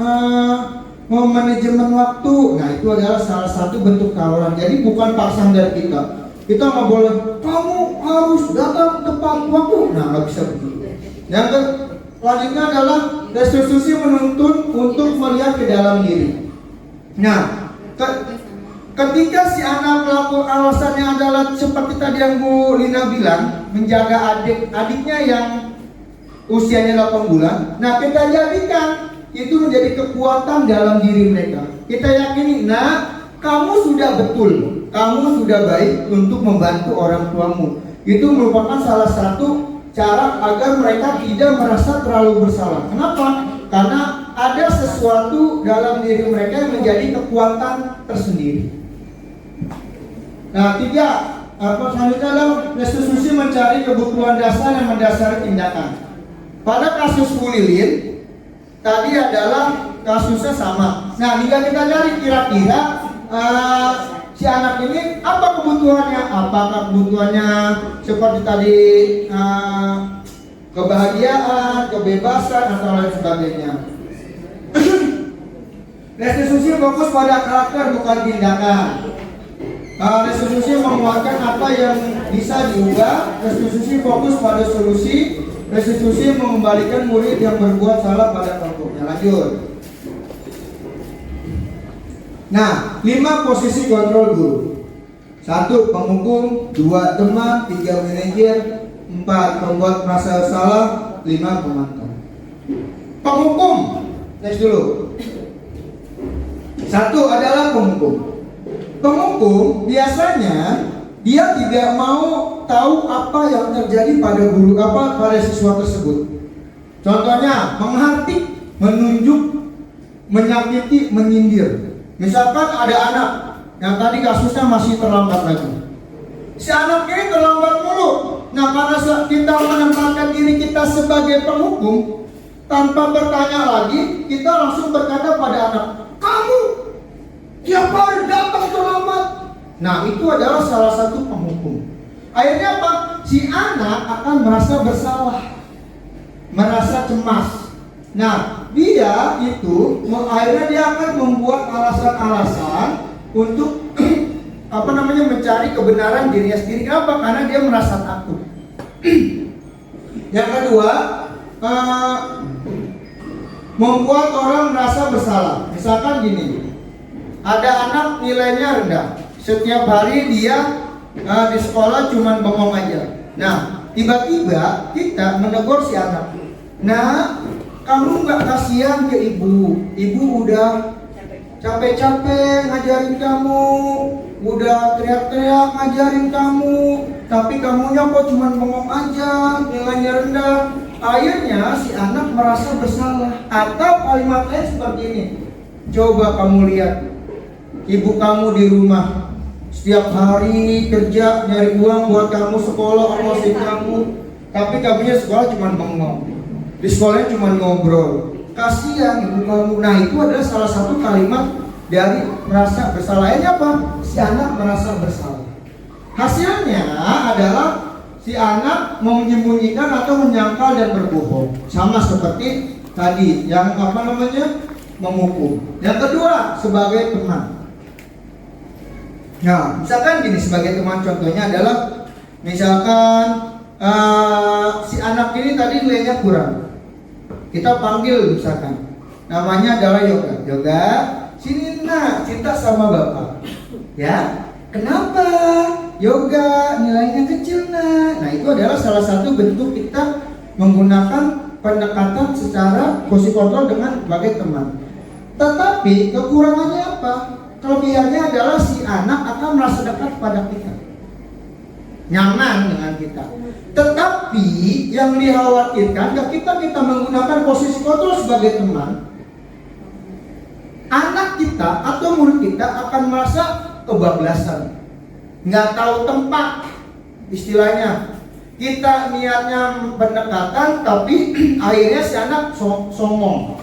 manajemen waktu. Nah, itu adalah salah satu bentuk tawaran. Jadi bukan paksaan dari kita. Kita nggak boleh, kamu harus datang tepat waktu. Nah, nggak bisa begitu. Yang selanjutnya adalah restitusi menuntut untuk melihat ke dalam diri. Nah, ketika si anak melakukan alasannya adalah seperti tadi yang Bu Lina bilang, menjaga adiknya yang usianya 8 bulan. Nah, kita jadikan itu menjadi kekuatan dalam diri mereka. Kita yakini, nah, kamu sudah betul, kamu sudah baik untuk membantu orang tuamu. Itu merupakan salah satu cara agar mereka tidak merasa terlalu bersalah. Kenapa? Karena ada sesuatu dalam diri mereka yang menjadi kekuatan tersendiri. Nah, selanjutnya adalah restitusi mencari kebutuhan dasar yang mendasari tindakan. Pada kasus Bu Lilin, tadi adalah kasusnya sama. Nah, jika kita cari kira-kira si anak ini apa kebutuhannya? Apakah kebutuhannya seperti tadi kebahagiaan, kebebasan, atau lain sebagainya? Restitusi fokus pada karakter bukan tindakan. Restitusi menguatkan apa yang bisa diubah. Restitusi fokus pada solusi. Restitusi mengembalikan murid yang berbuat salah pada kelompoknya. Lanjut. Nah, 5 posisi kontrol guru. 1. Penghukum, 2. teman, 3. manajer, 4. pembuat merasa salah, 5. pemantau. Penghukum. Next dulu. 1 adalah penghukum. Penghukum biasanya dia tidak mau tahu apa yang terjadi pada pada siswa tersebut. Contohnya menghardik, menunjuk, menyakiti, menyindir. Misalkan ada anak yang tadi kasusnya masih terlambat lagi. Si anak ini terlambat mulu. Nah, karena kita menempatkan diri kita sebagai penghukum, tanpa bertanya lagi, kita langsung berkata pada anak, kamu tiap hari datang terlambat. Nah, itu adalah salah satu penghukum. Akhirnya apa? Si anak akan merasa bersalah, merasa cemas. Nah, dia itu akhirnya dia akan membuat alasan-alasan untuk mencari kebenaran dirinya sendiri. Kenapa? Karena dia merasa takut. Yang kedua, membuat orang merasa bersalah. Misalkan gini, ada anak nilainya rendah, setiap hari dia di sekolah cuma bengong aja. Nah, tiba-tiba kita menegur si anak. Nah, kamu nggak kasihan ke ibu? Ibu udah capek-capek ngajarin kamu, udah teriak-teriak ngajarin kamu, tapi kamunya kok cuma bengong aja, nilainya rendah. Akhirnya si anak merasa bersalah. Atau kalimat lain seperti ini, coba kamu lihat, ibu kamu di rumah setiap hari kerja nyari uang buat kamu sekolah, ongkosin kamu, tapi kamunya sekolah cuma bengong, di sekolahnya cuma ngobrol. Kasihan ibu kamu. Nah, itu adalah salah satu kalimat dari merasa bersalah. Ini apa? Si anak merasa bersalah. Hasilnya adalah si anak menyembunyikan atau menyangkal dan berbohong. Sama seperti tadi yang menghukum. Yang kedua, sebagai teman. Nah, misalkan gini, sebagai teman contohnya adalah misalkan si anak ini tadi nilainya kurang. Kita panggil misalkan, namanya adalah Yoga. Yoga, sini nak, cerita sama bapak. Ya, kenapa? Yoga, nilainya kecil nak. Nah, itu adalah salah satu bentuk kita menggunakan pendekatan secara posisi kontrol dengan sebagai teman. Tetapi kekurangannya apa? Kelebihannya adalah si anak akan merasa dekat pada kita, nyaman dengan kita. Tetapi yang dikhawatirkan ketika kita menggunakan posisi kontrol sebagai teman, anak kita atau murid kita akan merasa kebablasan, nggak tahu tempat. Istilahnya kita niatnya pendekatan, tapi akhirnya si anak songong.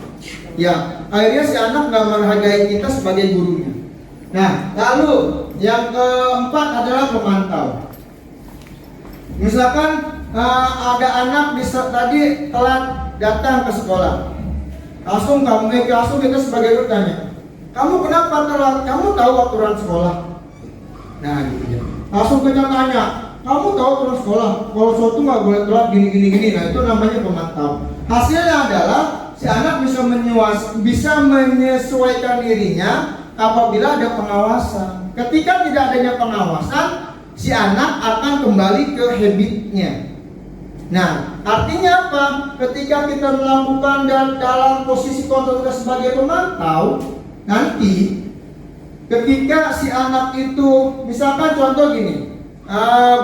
Ya, akhirnya si anak nggak menghargai kita sebagai gurunya. Nah, lalu yang keempat adalah pemantau. Misalkan ada anak tadi telat datang ke sekolah, langsung kita sebagai guru tanya, kamu kenapa telat? Kamu tahu aturan sekolah? Nah gitu ya. Langsung kita tanya, kamu tahu aturan sekolah? Kalau suatu nggak boleh telat gini. Nah itu namanya pemantau. Hasilnya adalah si anak bisa menyesuaikan dirinya apabila ada pengawasan. Ketika tidak adanya pengawasan, si anak akan kembali ke habitnya. Nah, artinya apa? Ketika kita melakukan dalam posisi kontrol kita sebagai pemantau, nanti ketika si anak itu, misalkan contoh gini,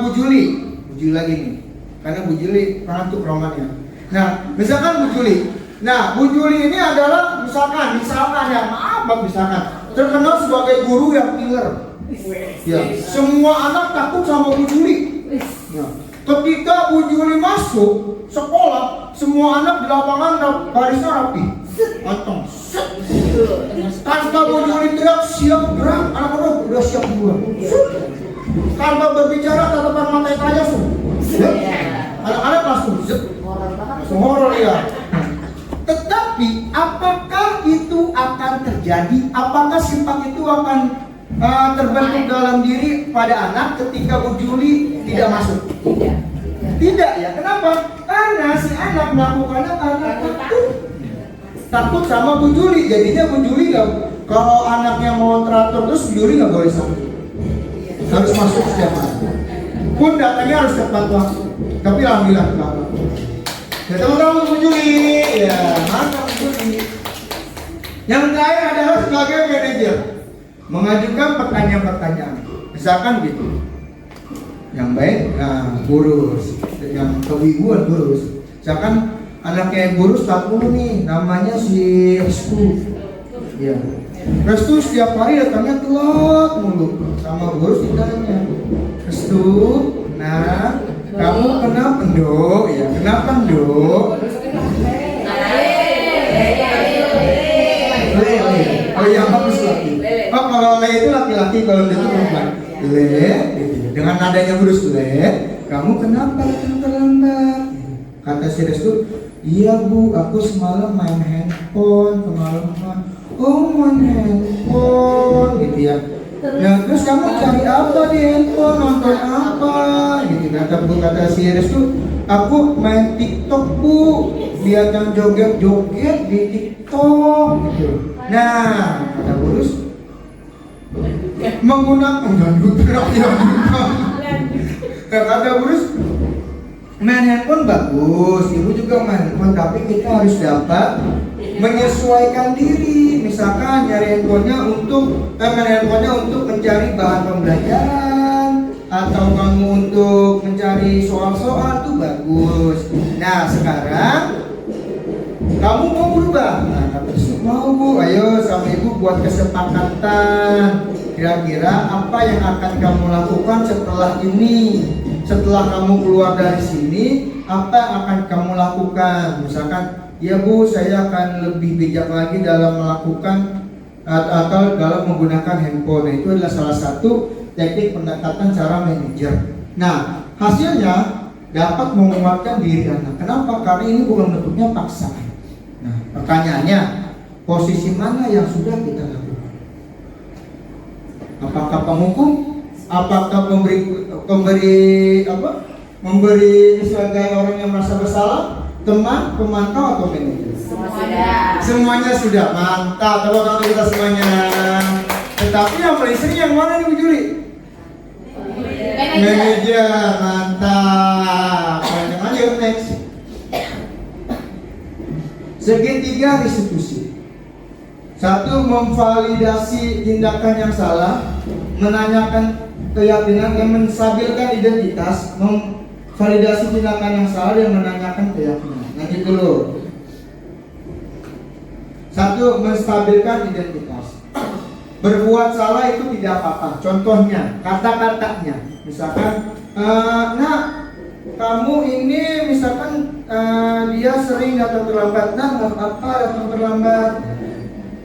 Bu Juli lagi nih, karena Bu Juli pengantuk romannya. Nah, misalkan Bu Juli. Nah, Bu Juli ini adalah misalkan ya, maaf misalkan terkenal sebagai guru yang killer. Ya, semua anak takut sama Bu Juli. Nah, ketika Bu Juli masuk sekolah, semua anak di lapangan barisnya rapi, anteng. Tanpa Bu Juli teriak siap gerak, anak-anak udah siap duluan. Tanpa berbicara tatapan mata aja anak-anak langsung horor ya. Tetapi apakah itu akan terjadi? Apakah sifat itu akan terbentuk dalam diri pada anak ketika Bu Juli tidak masuk? Tidak ya. Kenapa? Karena si anak melakukannya karena takut sama Bu Juli. Jadinya Bu Juli kalau anaknya mau teratur terus, Bu Juli nggak boleh sampai. Harus masuk setiap hari. Pun datangnya harus tepat waktu. Tapi alhamdulillah enggak. Ya teman-teman Bu Juli, ya mantap Bu Juli. Yang terakhir adalah sebagai manajer, mengajukan pertanyaan-pertanyaan. Misalkan gitu. Yang baik, Burus. Yang kewibuan Burus. Misalkan anaknya Burus 40 nih, namanya si Restu. Ya. Restu setiap hari datangnya telat mulu. Sama Burus ditanya, Restu, nah kamu kenapa Ndok? Ya kenapa Ndok? Oh iya, bagus laki. Oh kalau le itu laki-laki, kalau itu perempuan. Le, dengan nadanya Burus, le, kamu kenapa datang terlambat? Kata si Restu, iya Bu, aku semalam main handphone kemalaman. Oh main handphone gitu ya. Nah terus kamu cari apa di handphone, nonton apa gitu. Kata si Restu, aku main TikTok Bu, lihat yang joget-joget di TikTok gitu. Nah kata Burus, menggunakan dangdut ya. Kata Burus, main handphone bagus, ibu juga main handphone, tapi kita harus dapat menyesuaikan diri. Misalkan nyari handphonenya main handphonenya untuk mencari bahan pembelajaran, atau kamu untuk mencari soal-soal tuh bagus. Nah sekarang kamu mau berubah? Nah kata mau Bu, ayo sama ibu buat kesepakatan. Kira-kira apa yang akan kamu lakukan setelah ini? Setelah kamu keluar dari sini, apa yang akan kamu lakukan? Misalkan, ya Bu, saya akan lebih bijak lagi dalam melakukan atau dalam menggunakan handphone. Nah, itu adalah salah satu teknik pendekatan cara manajer. Nah, hasilnya dapat menguatkan diri anak. Kenapa? Karena ini bukan bentuknya paksaan. Nah, pertanyaannya, posisi mana yang sudah kita lakukan? Apakah penghukum? Apakah memberi sebagai orang yang merasa bersalah, teman, pemantau, atau manajer? Semuanya sudah. Mantap, kalau kita semuanya. Tetapi yang paling sering yang mana nih Bu Juli? Manajer. Mantap. Lanjut next. Segitiga restitusi. Satu, memvalidasi tindakan yang salah, menanyakan keyakinan, yang menstabilkan identitas, memvalidasi tindakan yang salah dan menanyakan keyakinan. Lanjut dulu. Satu, menstabilkan identitas. Berbuat salah itu tidak apa-apa. Contohnya, kata-katanya. Misalkan, nah kamu ini misalkan dia sering datang terlambat. Nah, nggak apa-apa datang terlambat.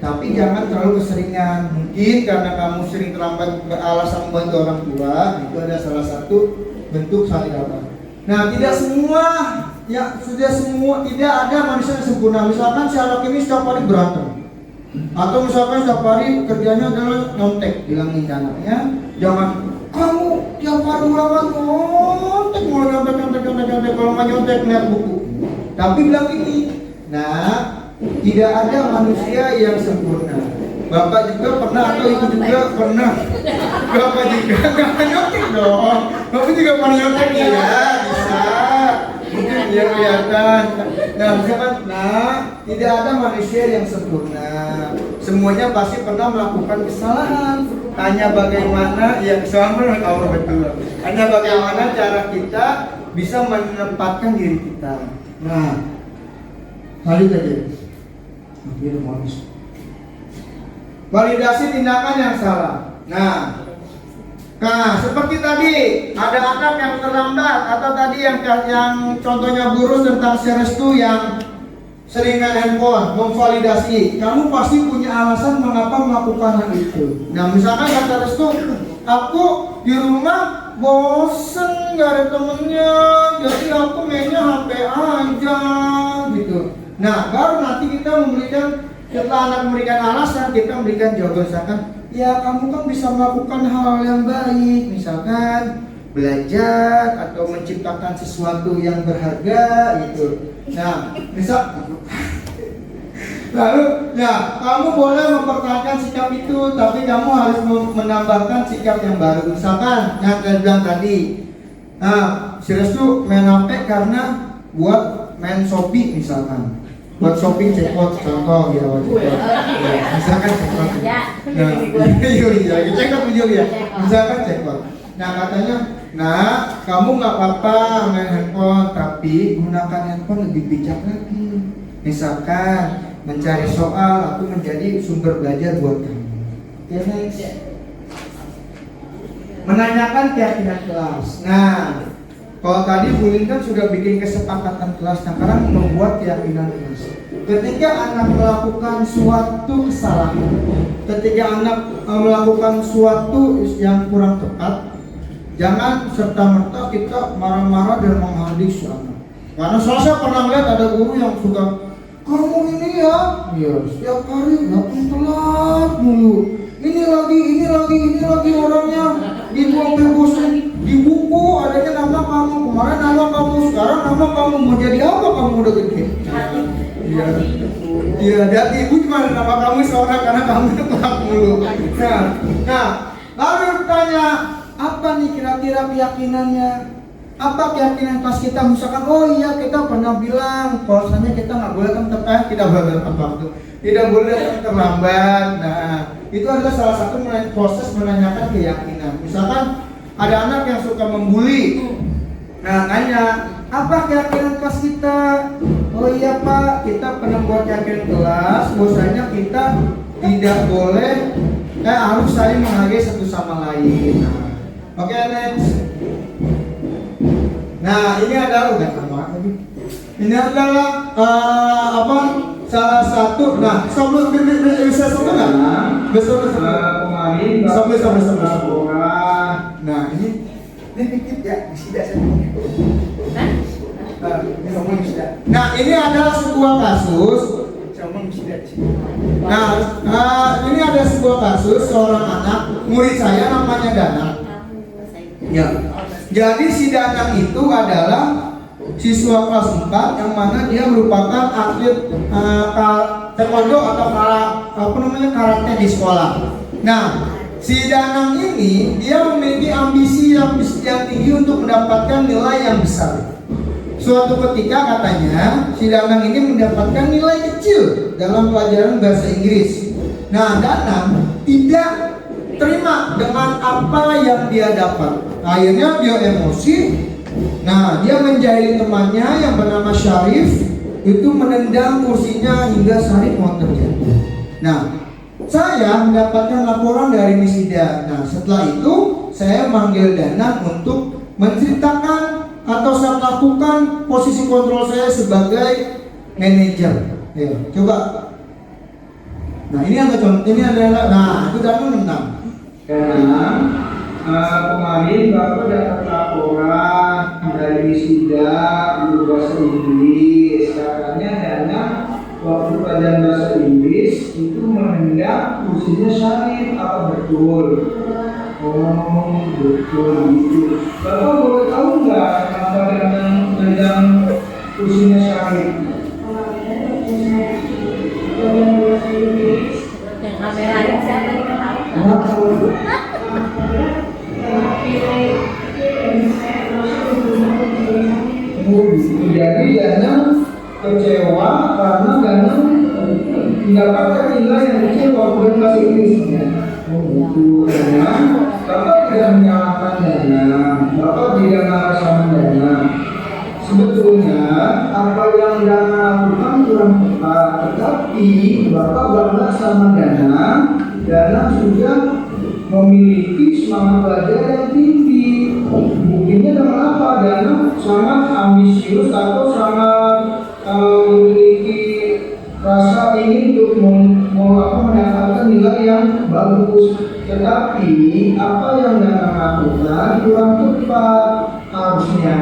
Tapi jangan terlalu keseringan. Mungkin karena kamu sering terlambat beralasan membantu orang tua, itu ada salah satu bentuk saling apa. Nah, tidak semua tidak ada manusia yang sempurna. Misalkan si anak ini setiap hari berantem. Atau misalkan setiap hari kerjanya adalah nyontek, bilangin ke anaknya, jangan kamu tiap hari ulangan nyontek, mau nyontek, kalau nggak nyontek lihat buku. Tapi bilang ini, nah tidak ada manusia yang sempurna. Bapak juga pernah atau ibu juga pernah. Bapak juga nggak nyontek dong. Bapak juga pernah nyontek ya, bisa. Mungkin dia kelihatan. Nah, misalkan, tidak ada manusia yang sempurna. Semuanya pasti pernah melakukan kesalahan. Hanya bagaimana, ya kesalahan Allah betul. Hanya bagaimana cara kita bisa menempatkan diri kita. Nah, hari tadi. Validasi tindakan yang salah. Nah, seperti tadi ada anak yang terlambat atau tadi yang contohnya guru tentang si Restu yang sering main handphone, memvalidasi. Kamu pasti punya alasan mengapa melakukan hal itu. Nah, misalkan kata Restu, aku di rumah bosen gak ada temennya, jadi aku mainnya HP aja gitu. Nah, baru nanti kita setelah anak memberikan alasan, kita memberikan jawaban. Misalkan, ya kamu kan bisa melakukan hal yang baik, misalkan belajar atau menciptakan sesuatu yang berharga gitu. Nah, lalu ya kamu boleh mempertahankan sikap itu, tapi kamu harus menambahkan sikap yang baru. Misalkan yang saya bilang tadi, si Restu main HP karena buat main Shopee misalkan. Buat shopping cekot contoh ya, misalkan cekot. Nah, cekot video ya. Misalkan cekot. Nah, katanya, kamu nggak apa-apa main handphone, tapi gunakan handphone lebih bijak lagi. Misalkan mencari soal atau menjadi sumber belajar buat kamu. Oke, next. Menanyakan keyakinan kelas. Nah, kalau tadi Bu Lin kan sudah bikin kesepakatan kelas, sekarang membuat keyakinan kelas. Ketika anak melakukan suatu kesalahan, ketika anak melakukan suatu yang kurang tepat, jangan serta-merta kita marah-marah dan menghadik si anak. Karena saya pernah melihat ada guru yang suka, kamu ini ya, setiap hari datang telat mulu. Ini lagi orangnya dibuang bosan. Di buku adanya nama kamu, kemarin nama kamu, sekarang nama kamu, mau jadi apa kamu udah gede? Iya, dari ibu cuma nama kamu seorang karena kamu telat mulu. Nah, lalu tanya, apa nih kira-kira keyakinannya? Apa keyakinan kelas kita? Misalkan, oh iya kita pernah bilang, bahwasanya kita nggak boleh tidak boleh datang waktu, tidak boleh datang terlambat. Nah, itu adalah salah satu proses menanyakan keyakinan. Misalkan ada anak yang suka membuli. Nah, tanya, apa keyakinan kelas kita? Oh iya Pak, kita pernah buat keyakinan kelas, bahwasanya kita tidak boleh, harus saling menghargai satu sama lain. Oke, next. Nah, ini adalah ini adalah salah satu. Nah, sebelum bisa sebut nggak? Nah, ini dikit ya, tidak Nah, ini adalah sebuah kasus. Nah, ini ada sebuah kasus seorang anak murid saya namanya Danang. Ya. Jadi si Danang itu adalah siswa kelas 4 yang mana dia merupakan atlet taekwondo atau karate di sekolah. Nah, si Danang ini dia memiliki ambisi yang tinggi untuk mendapatkan nilai yang besar. Suatu ketika katanya si Danang ini mendapatkan nilai kecil dalam pelajaran bahasa Inggris. Nah, Danang tidak terima dengan apa yang dia dapat. Akhirnya dia emosi. Nah, dia menjahili temannya yang bernama Syarif, itu menendang kursinya hingga Syarif mau terjatuh. Nah, saya mendapatkan laporan dari Misida. Nah, setelah itu saya manggil Danang untuk menceritakan atau saya lakukan posisi kontrol saya sebagai manajer. Ya, coba. Nah, ini ada contoh. Ini adalah, itu Danang menang. Kemarin Bapak dapat laporan dari Misida guru bahasa Inggris. Katanya Danang waktu pelajaran bahasa Inggris itu yang usianya syarif, apa betul? Oh, betul gitu. Bapak boleh tahu nggak kenapa Danang usianya syarif? Yang kameranya siapa diketahui? Jadi Danang kecewa karena Danang mendapatkan nilai yang kecil waktu bahasa Inggrisnya. Oh gitu. Danang, Bapak tidak menyalahkan Danang, Bapak tidak marah sama Danang. Sebetulnya apa yang Danang lakukan kurang tepat, tetapi Bapak bangga sama Danang. Danang sudah memiliki semangat belajar yang tinggi. Buktinya dengan apa? Danang sangat ambisius atau sangat memiliki rasa ingin untuk mendapatkan nilai yang bagus. Tetapi apa yang Danang lakukan kurang tepat. Harusnya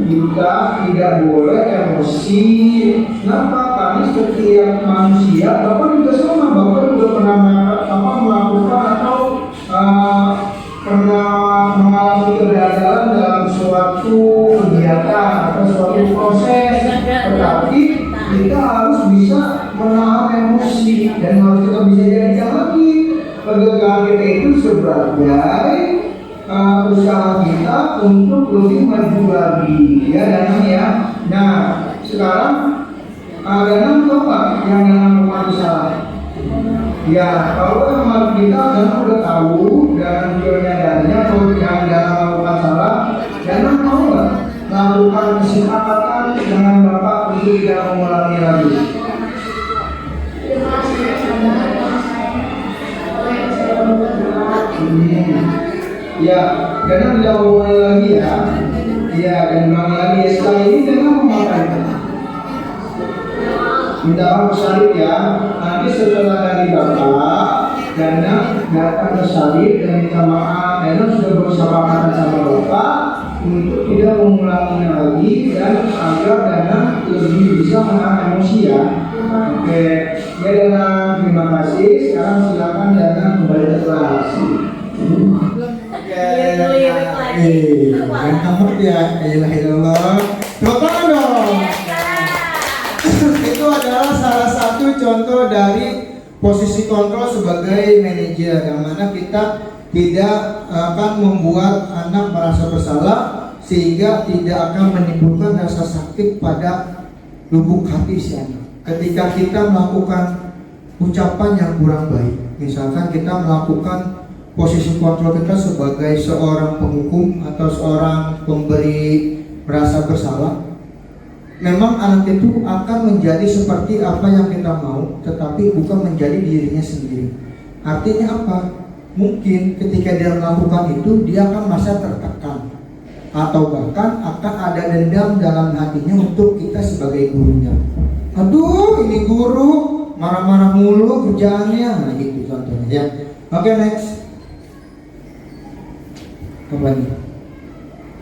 kita tidak boleh emosi. Kenapa? Karena setiap manusia, Bapak juga sama, Bapak juga pernah melakukan atau pernah mengalami kegagalan dalam suatu kegiatan atau suatu proses. Tetapi kita harus bisa menahan emosi dan harus kita bisa jadikan lagi kegagalan kita itu sebagai usaha kita untuk lebih maju lagi, ya Danang ya. Nah sekarang Danang tahu nggak yang Danang lakukan salah? Ya kalau teman kita Danang udah tahu dan juga menyadarinya kalau yang Danang lakukan salah, Danang mau nggak melakukan kesepakatan dengan Bapak untuk tidak mengulangi lagi? Ya, Danang tidak mengulangi lagi ya. Iya, dan mengulangi lagi ya. Setelah ini Danang mau ngapain? Minta maaf salib ya. Nanti setelah dari Bapak, Danang datang ke salib dan minta maaf. Danang sudah bersama sama Bapak untuk tidak mengulanginya lagi dan agar Danang lebih bisa menahan emosi ya. Oke, ya Danang terima kasih. Sekarang silakan Danang kembali ke kelas. Mantap ya, Alhamdulillah. Tepuk dong. Itu adalah salah satu contoh dari posisi kontrol sebagai manajer, yang mana kita tidak akan membuat anak merasa bersalah sehingga tidak akan menimbulkan rasa sakit pada lubuk hati si anak. Ketika kita melakukan ucapan yang kurang baik, misalkan kita melakukan posisi kontrol kita sebagai seorang penghukum atau seorang pemberi merasa bersalah, memang anak itu akan menjadi seperti apa yang kita mau, tetapi bukan menjadi dirinya sendiri. Artinya apa? Mungkin ketika dia melakukan itu, dia akan merasa tertekan, atau bahkan akan ada dendam dalam hatinya untuk kita sebagai gurunya. Aduh, ini guru marah-marah mulu kerjaannya, nah gitu contohnya ya. Oke, next. Kembali.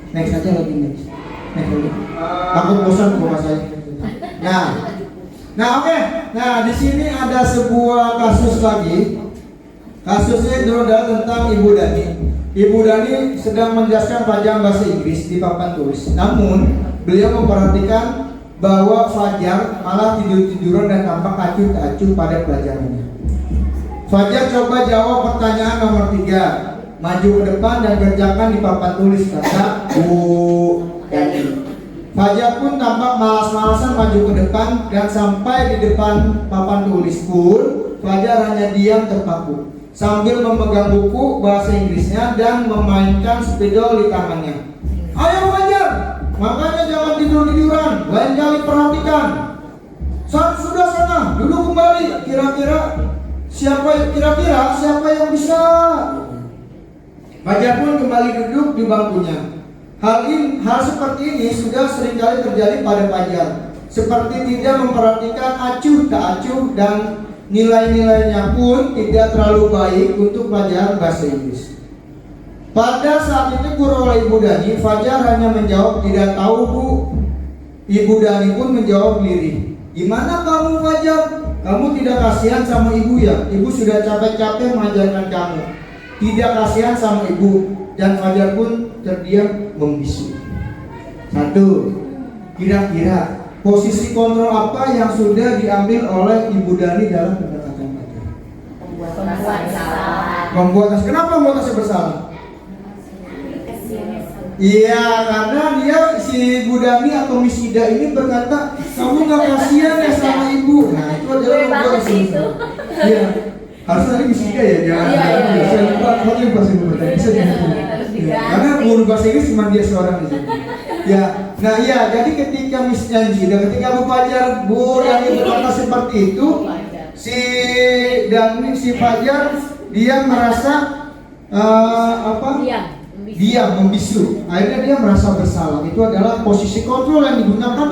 Next aja lagi next. Next lagi. Takut bosan kok saya. Nah oke. Nah di sini ada sebuah kasus lagi. Kasusnya itu adalah tentang Ibu Dani. Ibu Dani sedang menjelaskan pelajaran bahasa Inggris di papan tulis. Namun beliau memperhatikan bahwa Fajar malah tidur-tiduran dan tampak acuh tak acuh pada pelajarannya. Fajar coba jawab pertanyaan nomor 3. Maju ke depan dan kerjakan di papan tulis, kata Bu Dani. Fajar pun tampak malas-malasan maju ke depan, dan sampai di depan papan tulis pun Fajar hanya diam terpaku sambil memegang buku bahasa Inggrisnya dan memainkan spidol di tangannya. Ayo Fajar, makanya jangan tidur-tiduran, lain kali perhatikan. Saat sudah sana, duduk kembali. Kira-kira siapa yang bisa? Fajar pun kembali duduk di bangkunya. Hal seperti ini sudah seringkali terjadi pada Fajar. Seperti tidak memperhatikan acuh tak acuh dan nilai-nilainya pun tidak terlalu baik untuk pelajaran bahasa Inggris. Pada saat itu guru oleh Ibu Dani, Fajar hanya menjawab tidak tahu Bu. Ibu Dani pun menjawab lirih. Gimana kamu Fajar? kamu tidak kasihan sama ibu ya? Ibu sudah capek-capek mengajarkan kamu. Tidak kasihan sama ibu. Dan Fajar pun terdiam membisu. Satu, kira-kira posisi kontrol apa yang sudah diambil oleh Ibu Dani dalam pendekatan Fajar? Membuat kenapa membuat rasa bersalah? Iya, karena dia si Bu Dani atau Miss Ida ini berkata, kamu gak kasihan ya sama ibu. Nah itu adalah membuat rasa bersalah. Iya, harusnya tadi Miss Ida ya, jangan. Saya lupa, kalau bahasa Inggris bisa dihitung. Karena guru bahasa Inggris cuma dia seorang di sini. Ya, nah iya, jadi ketika Miss Ida, ketika Bu Dani berkata seperti itu, si Fajar dia merasa diam membisu. Akhirnya dia merasa bersalah. Itu adalah posisi kontrol yang digunakan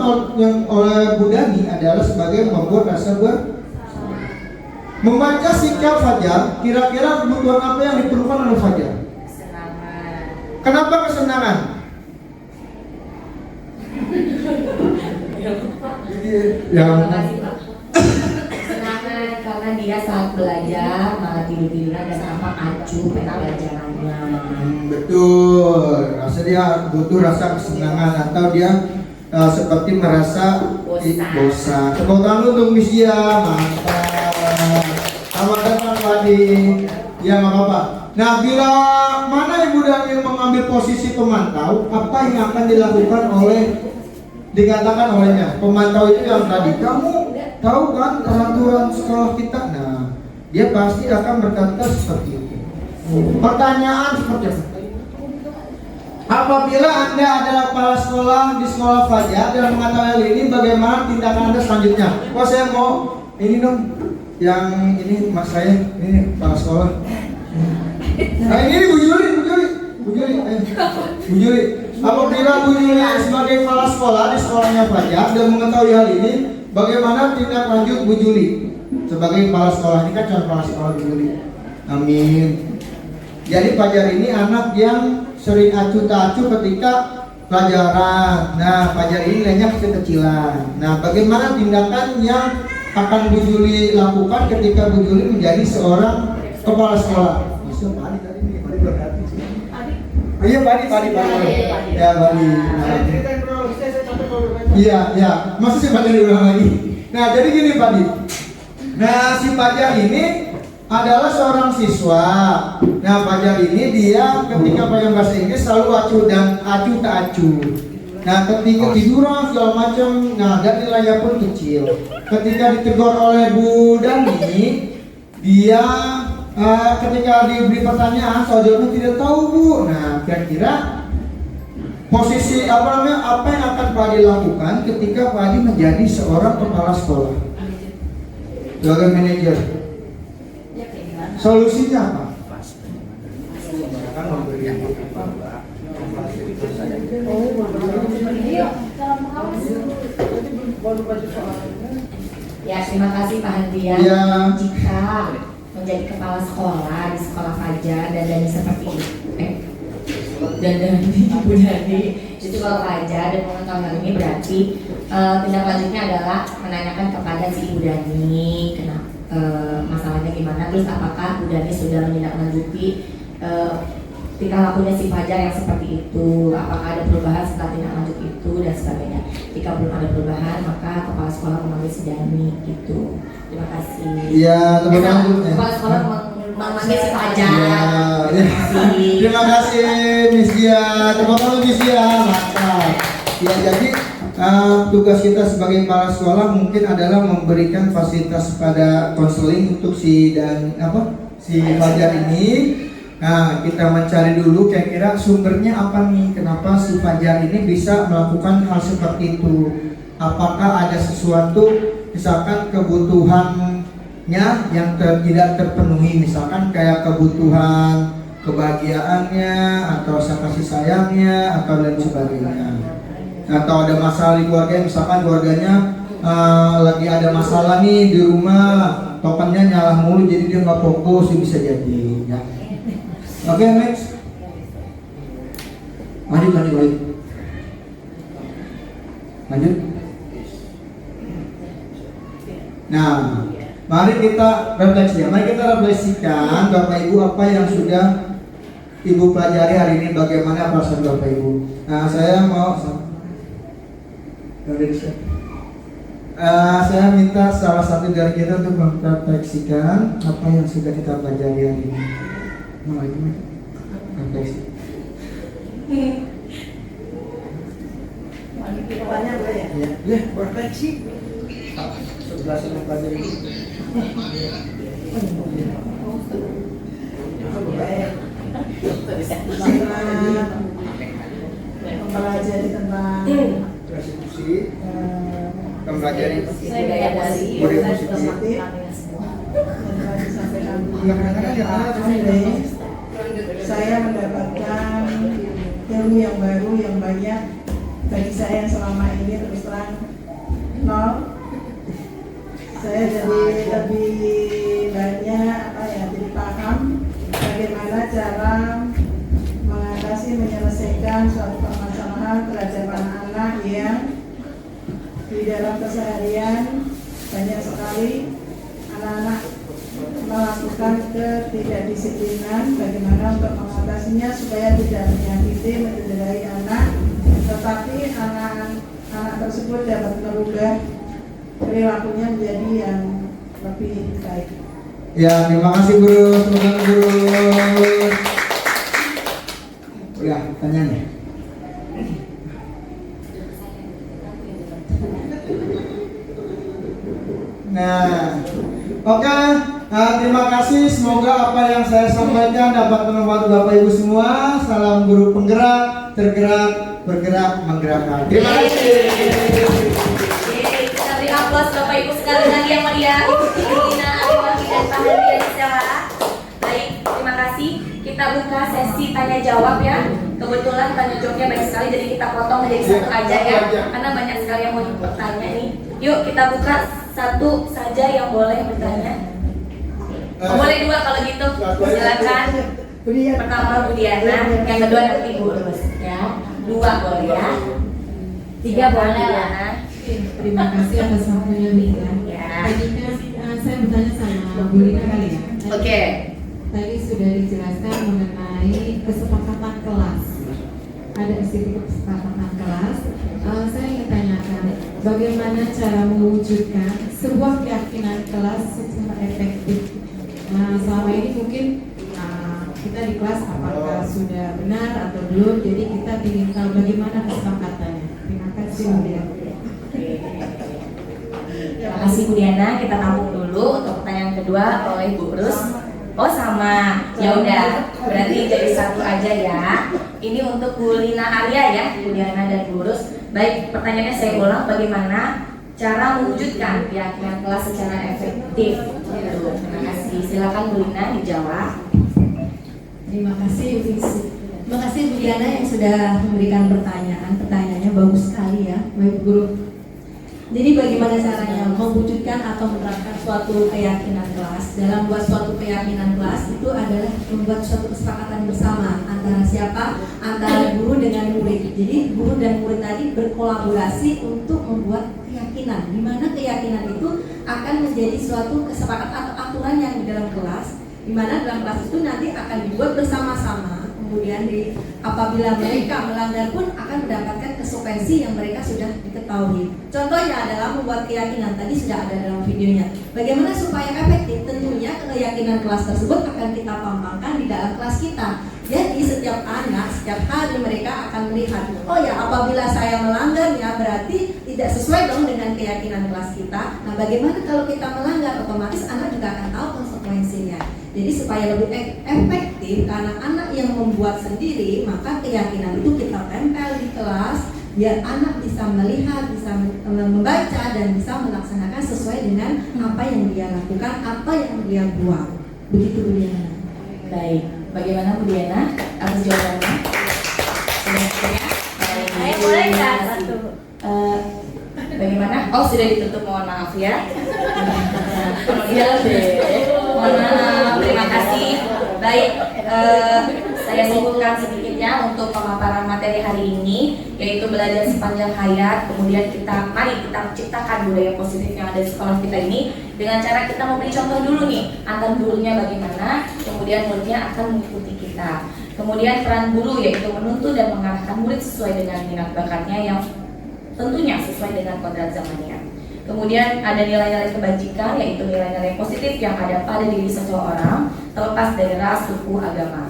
oleh Bu Dani adalah sebagai membuat rasa bersalah. Membaca sikap Fajar, kira-kira kebutuhan apa yang diperlukan oleh Fajar? Kesenangan. Kenapa kesenangan? Kesenangan karena dia saat belajar malah tidur-tiduran dan tampak acuh pada pelajarannya. Betul. Rasa dia butuh rasa kesenangan atau dia seperti merasa bosan. Tepuk tangan untuk Miss Dia, mantap. Selamat datang Padi. Ya nggak apa-apa. Nah, bila mana Ibu Dani mengambil posisi pemantau, apa yang akan dilakukan dikatakan olehnya? Pemantau itu yang tadi, kamu tahu kan peraturan sekolah kita? Nah, dia pasti akan berkata seperti itu. Pertanyaan seperti apa? Apabila Anda adalah kepala sekolah di sekolah Fajar dan mengetahui hal ini, bagaimana tindakan Anda selanjutnya? Oh, saya mau ini dong, yang ini mas saya, ini kepala sekolah. Nah ini Bu Juli. Apabila Bu Juli sebagai kepala sekolah di sekolahnya Fajar dan mengetahui hal ini, bagaimana tindak lanjut Bu Juli sebagai kepala sekolah? Ini kan calon kepala sekolah Bu Juli. Amin. Jadi Fajar ini anak yang sering acuh tak acuh ketika pelajaran. Nah, Fajar ini nilainya kecil-kecilan. Nah, bagaimana tindakan yang akan Bu Juli lakukan ketika Bu Juli menjadi seorang kepala sekolah? Bisa Padi tadi nih, Padi berhati sih. Iya Padi. Ya Padi. Iya. Masa sih Fajar diulang lagi? Nah, jadi gini Padi. Nah, si Fajar ini adalah seorang siswa. Nah, Fajar ini dia ketika pelajaran bahasa Inggris selalu acuh tak acuh. Nah, ketika tiduran segala macam, nah dan nilainya pun kecil. Ketika ditegur oleh Bu Dani, dia ketika diberi pertanyaan soal jawabnya tidak tahu Bu. Nah, kira-kira posisi apa yang akan Pak Adi lakukan ketika Pak Adi menjadi seorang kepala sekolah sebagai manajer? Solusinya apa? Ya, terima kasih Pak Hendrian. Ya. Jika menjadi kepala sekolah di sekolah Fajar dan Dani seperti itu, dan Ibu Dani itu kalau Fajar dan mengetahui hal ini berarti tindak lanjutnya adalah menanyakan kepada si Ibu Dani kenapa masalahnya gimana, terus apakah Bu Dani sudah menindaklanjuti tingkah lakunya si Fajar yang seperti itu, apakah ada perubahan setelah tindak lanjut itu dan sebagainya. Jika belum ada perubahan, maka kepala sekolah memanggil si Dani gitu. Terima kasih. Iya, teman lanjutnya. Kepala sekolah memanggil si Fajar. Ya. Terima kasih Miss Dia. Terima kasih Miss Dia. Mantap. Ya, jadi tugas kita sebagai kepala sekolah mungkin adalah memberikan fasilitas pada konseling untuk si Fajar ini. Nah, kita mencari dulu kira-kira sumbernya apa nih, kenapa si Fajar ini bisa melakukan hal seperti itu. Apakah ada sesuatu, misalkan kebutuhannya yang tidak terpenuhi, misalkan kayak kebutuhan kebahagiaannya atau rasa kasih sayangnya atau lain sebagainya. Atau ada masalah di keluarga, misalkan keluarganya lagi ada masalah nih di rumah, tokennya nyala mulu jadi dia nggak fokus, bisa jadi ya. Oke, next. Lanjut. Nah, Mari kita refleksi ya. Mari kita refleksikan Bapak Ibu apa yang sudah Ibu pelajari hari ini, bagaimana perasaan Bapak Ibu. Nah, saya minta salah satu dari kita untuk merefleksikan apa yang sudah kita pelajari hari ini. Refleksi. Ya, refleksi. Sebelah sana pelajari. Mempelajari tentang Restitusi, mempelajari budaya positif dan tadi disampaikan Pak Andre, saya mendapatkan ilmu yang baru yang banyak bagi saya yang selama ini terus terang nol. Saya jadi lebih banyak jadi paham bagaimana cara mengatasi menyelesaikan suatu permasalahan terhadap anak-anak yang di dalam keseharian banyak sekali anak-anak melakukan ketidakdisiplinan, bagaimana untuk mengatasinya supaya tidak menyakiti, mencederai anak, tetapi anak tersebut dapat merubah perilakunya menjadi yang lebih baik. Ya, terima kasih guru, teman-teman guru. Ya, tanyanya. Nah, oke. Terima kasih. Semoga apa yang saya sampaikan dapat membantu Bapak Ibu semua. Salam guru penggerak, tergerak, bergerak, menggerakkan. Terima kasih. Kita beri aplaus Bapak Ibu sekali lagi yang meriah. Ibu Lina, Ariwati dan Pak Hadi Rizala. Baik, terima kasih. Kita buka sesi tanya jawab ya. Kebetulan tanya jawabnya banyak sekali, jadi kita potong menjadi satu aja ya. Karena banyak sekali yang mau bertanya nih. Yuk kita buka satu saja yang boleh bertanya. Boleh dua kalau gitu. Silakan. Pertama Bu Diana, yang kedua nanti Bu Lulus ya. Dua boleh ya. Tiga boleh lah. Terima kasih atas waktunya Bu Ina. Ya. Tadinya saya bertanya sama Bu Lina kali ya. Oke. Tadi sudah dijelaskan mengenai kesepakatan kelas. Ada istilah kesepakatan kelas. Saya ingin tanyakan, bagaimana cara mewujudkan sebuah keyakinan kelas secara efektif? Selama ini mungkin kita di kelas apakah sudah benar atau belum? Jadi kita ingin tahu bagaimana kesepakatannya. Terima kasih Bu Diana. Terima kasih Bu Diana, kita tampung dulu untuk pertanyaan kedua oleh Bu Rus. Oh sama, ya udah, berarti jadi satu aja ya. Ini untuk Bu Lina Arya ya, Bu Diana dan Bu Rus. Baik, pertanyaannya saya ulang, bagaimana cara mewujudkan keyakinan kelas secara efektif? Terima kasih, silakan Bu Lina dijawab. Terima kasih Bu Diana yang sudah memberikan pertanyaan. Pertanyaannya bagus sekali ya, baik guru. Jadi bagaimana caranya mewujudkan atau menerapkan suatu keyakinan kelas? Dalam membuat suatu keyakinan kelas itu adalah membuat suatu kesepakatan bersama antara siapa? Antara guru dengan murid. Jadi guru dan murid tadi berkolaborasi untuk membuat keyakinan, di mana keyakinan itu akan menjadi suatu kesepakatan atau aturan yang di dalam kelas, di mana dalam kelas itu nanti akan dibuat bersama-sama. Kemudian apabila mereka melanggar pun akan mendapatkan konsekuensi yang mereka sudah diketahui. Contohnya adalah membuat keyakinan, tadi sudah ada dalam videonya. Bagaimana supaya efektif? Tentunya keyakinan kelas tersebut akan kita pampangkan di dalam kelas kita. Jadi setiap anak, setiap hari mereka akan melihat, oh ya apabila saya melanggarnya berarti tidak sesuai dong dengan keyakinan kelas kita. Nah bagaimana kalau kita melanggar? Otomatis anak juga akan tahu konsekuensinya. Jadi supaya lebih efektif, anak-anak yang membuat sendiri, maka keyakinan itu kita tempel di kelas biar anak bisa melihat, bisa membaca dan bisa melaksanakan sesuai dengan apa yang dia lakukan, apa yang dia buat. Begitu Bu Diana. Baik, bagaimana Bu Diana atas jawabannya? Baik, boleh nggak satu? Bagaimana? Oh sudah ditutup, mohon maaf ya. Mohon maaf, terima kasih. Baik, saya simpulkan sedikitnya untuk pemaparan materi hari ini, yaitu belajar sepanjang hayat. Kemudian mari kita ciptakan budaya positif yang ada di sekolah kita ini dengan cara kita memberi contoh dulu nih, antar gurunya bagaimana, kemudian muridnya akan mengikuti kita. Kemudian peran guru yaitu menuntun dan mengarahkan murid sesuai dengan minat bakatnya yang tentunya sesuai dengan kodrat zamannya. Kemudian ada nilai-nilai kebajikan, yaitu nilai-nilai positif yang ada pada diri seseorang terlepas dari ras, suku, agama.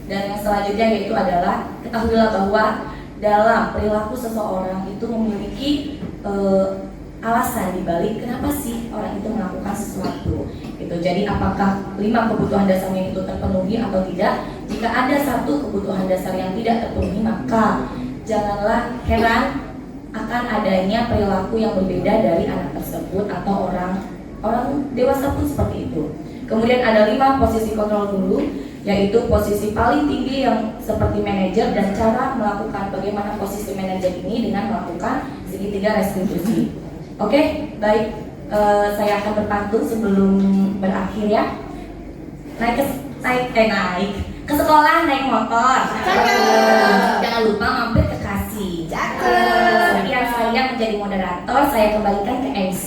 Dan yang selanjutnya yaitu adalah ketahuilah bahwa dalam perilaku seseorang itu memiliki alasan dibalik kenapa sih orang itu melakukan sesuatu. Gitu. Jadi apakah 5 kebutuhan dasarnya itu terpenuhi atau tidak? Jika ada satu kebutuhan dasar yang tidak terpenuhi, maka janganlah heran akan adanya perilaku yang berbeda dari anak tersebut atau orang dewasa pun seperti itu. Kemudian ada 5 posisi kontrol guru, yaitu posisi paling tinggi yang seperti manajer dan cara melakukan bagaimana posisi manajer ini dengan melakukan segitiga restitusi. Oke, baik, saya akan berpantun sebelum berakhir ya. Naik ke sekolah naik motor. Jangan lupa mampir ke kasih. Sekian saya menjadi moderator, saya kembalikan ke MC.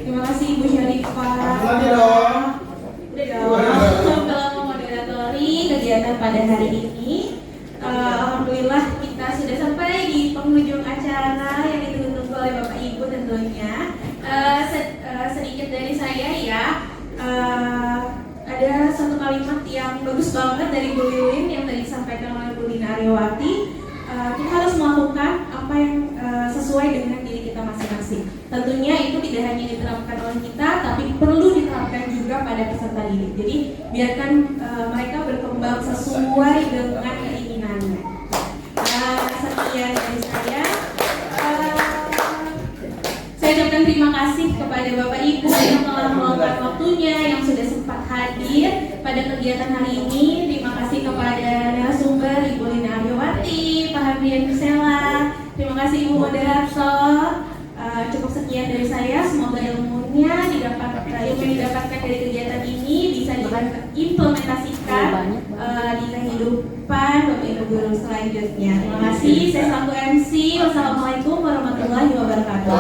Terima kasih Ibu Syarifah. Lagi dong. Telah memoderatori kegiatan pada hari ini. Alhamdulillah kita sudah sampai di penghujung acara yang ditunggu-tunggu oleh Bapak Ibu tentunya. Sedikit dari saya ya. Ada satu kalimat yang bagus banget dari Bu Lilin yang tadi disampaikan oleh Bu Lina Aryawati. Kita harus melakukan apa yang sesuai dengan diri kita masing-masing. Tentunya itu tidak hanya diterapkan oleh kita, tapi perlu diterapkan juga pada peserta didik. Jadi biarkan mereka berkembang sesuai dengan keinginannya. Sekian dari saya. Saya ucapkan terima kasih kepada Bapak Ibu yang telah meluangkan waktunya, yang sudah sempat hadir pada kegiatan hari ini. Terima kasih kepada narasumber Ibu Lina Aryawati, Pak Habrian Kusela. Terima kasih Ibu Moderator. Cukup sekian dari saya. Semoga ilmu yang didapatkan dari kegiatan ini bisa diimplementasikan di kehidupan Bapak Ibu guru selanjutnya. Terima kasih. Saya selaku MC. Wassalamualaikum warahmatullahi wabarakatuh.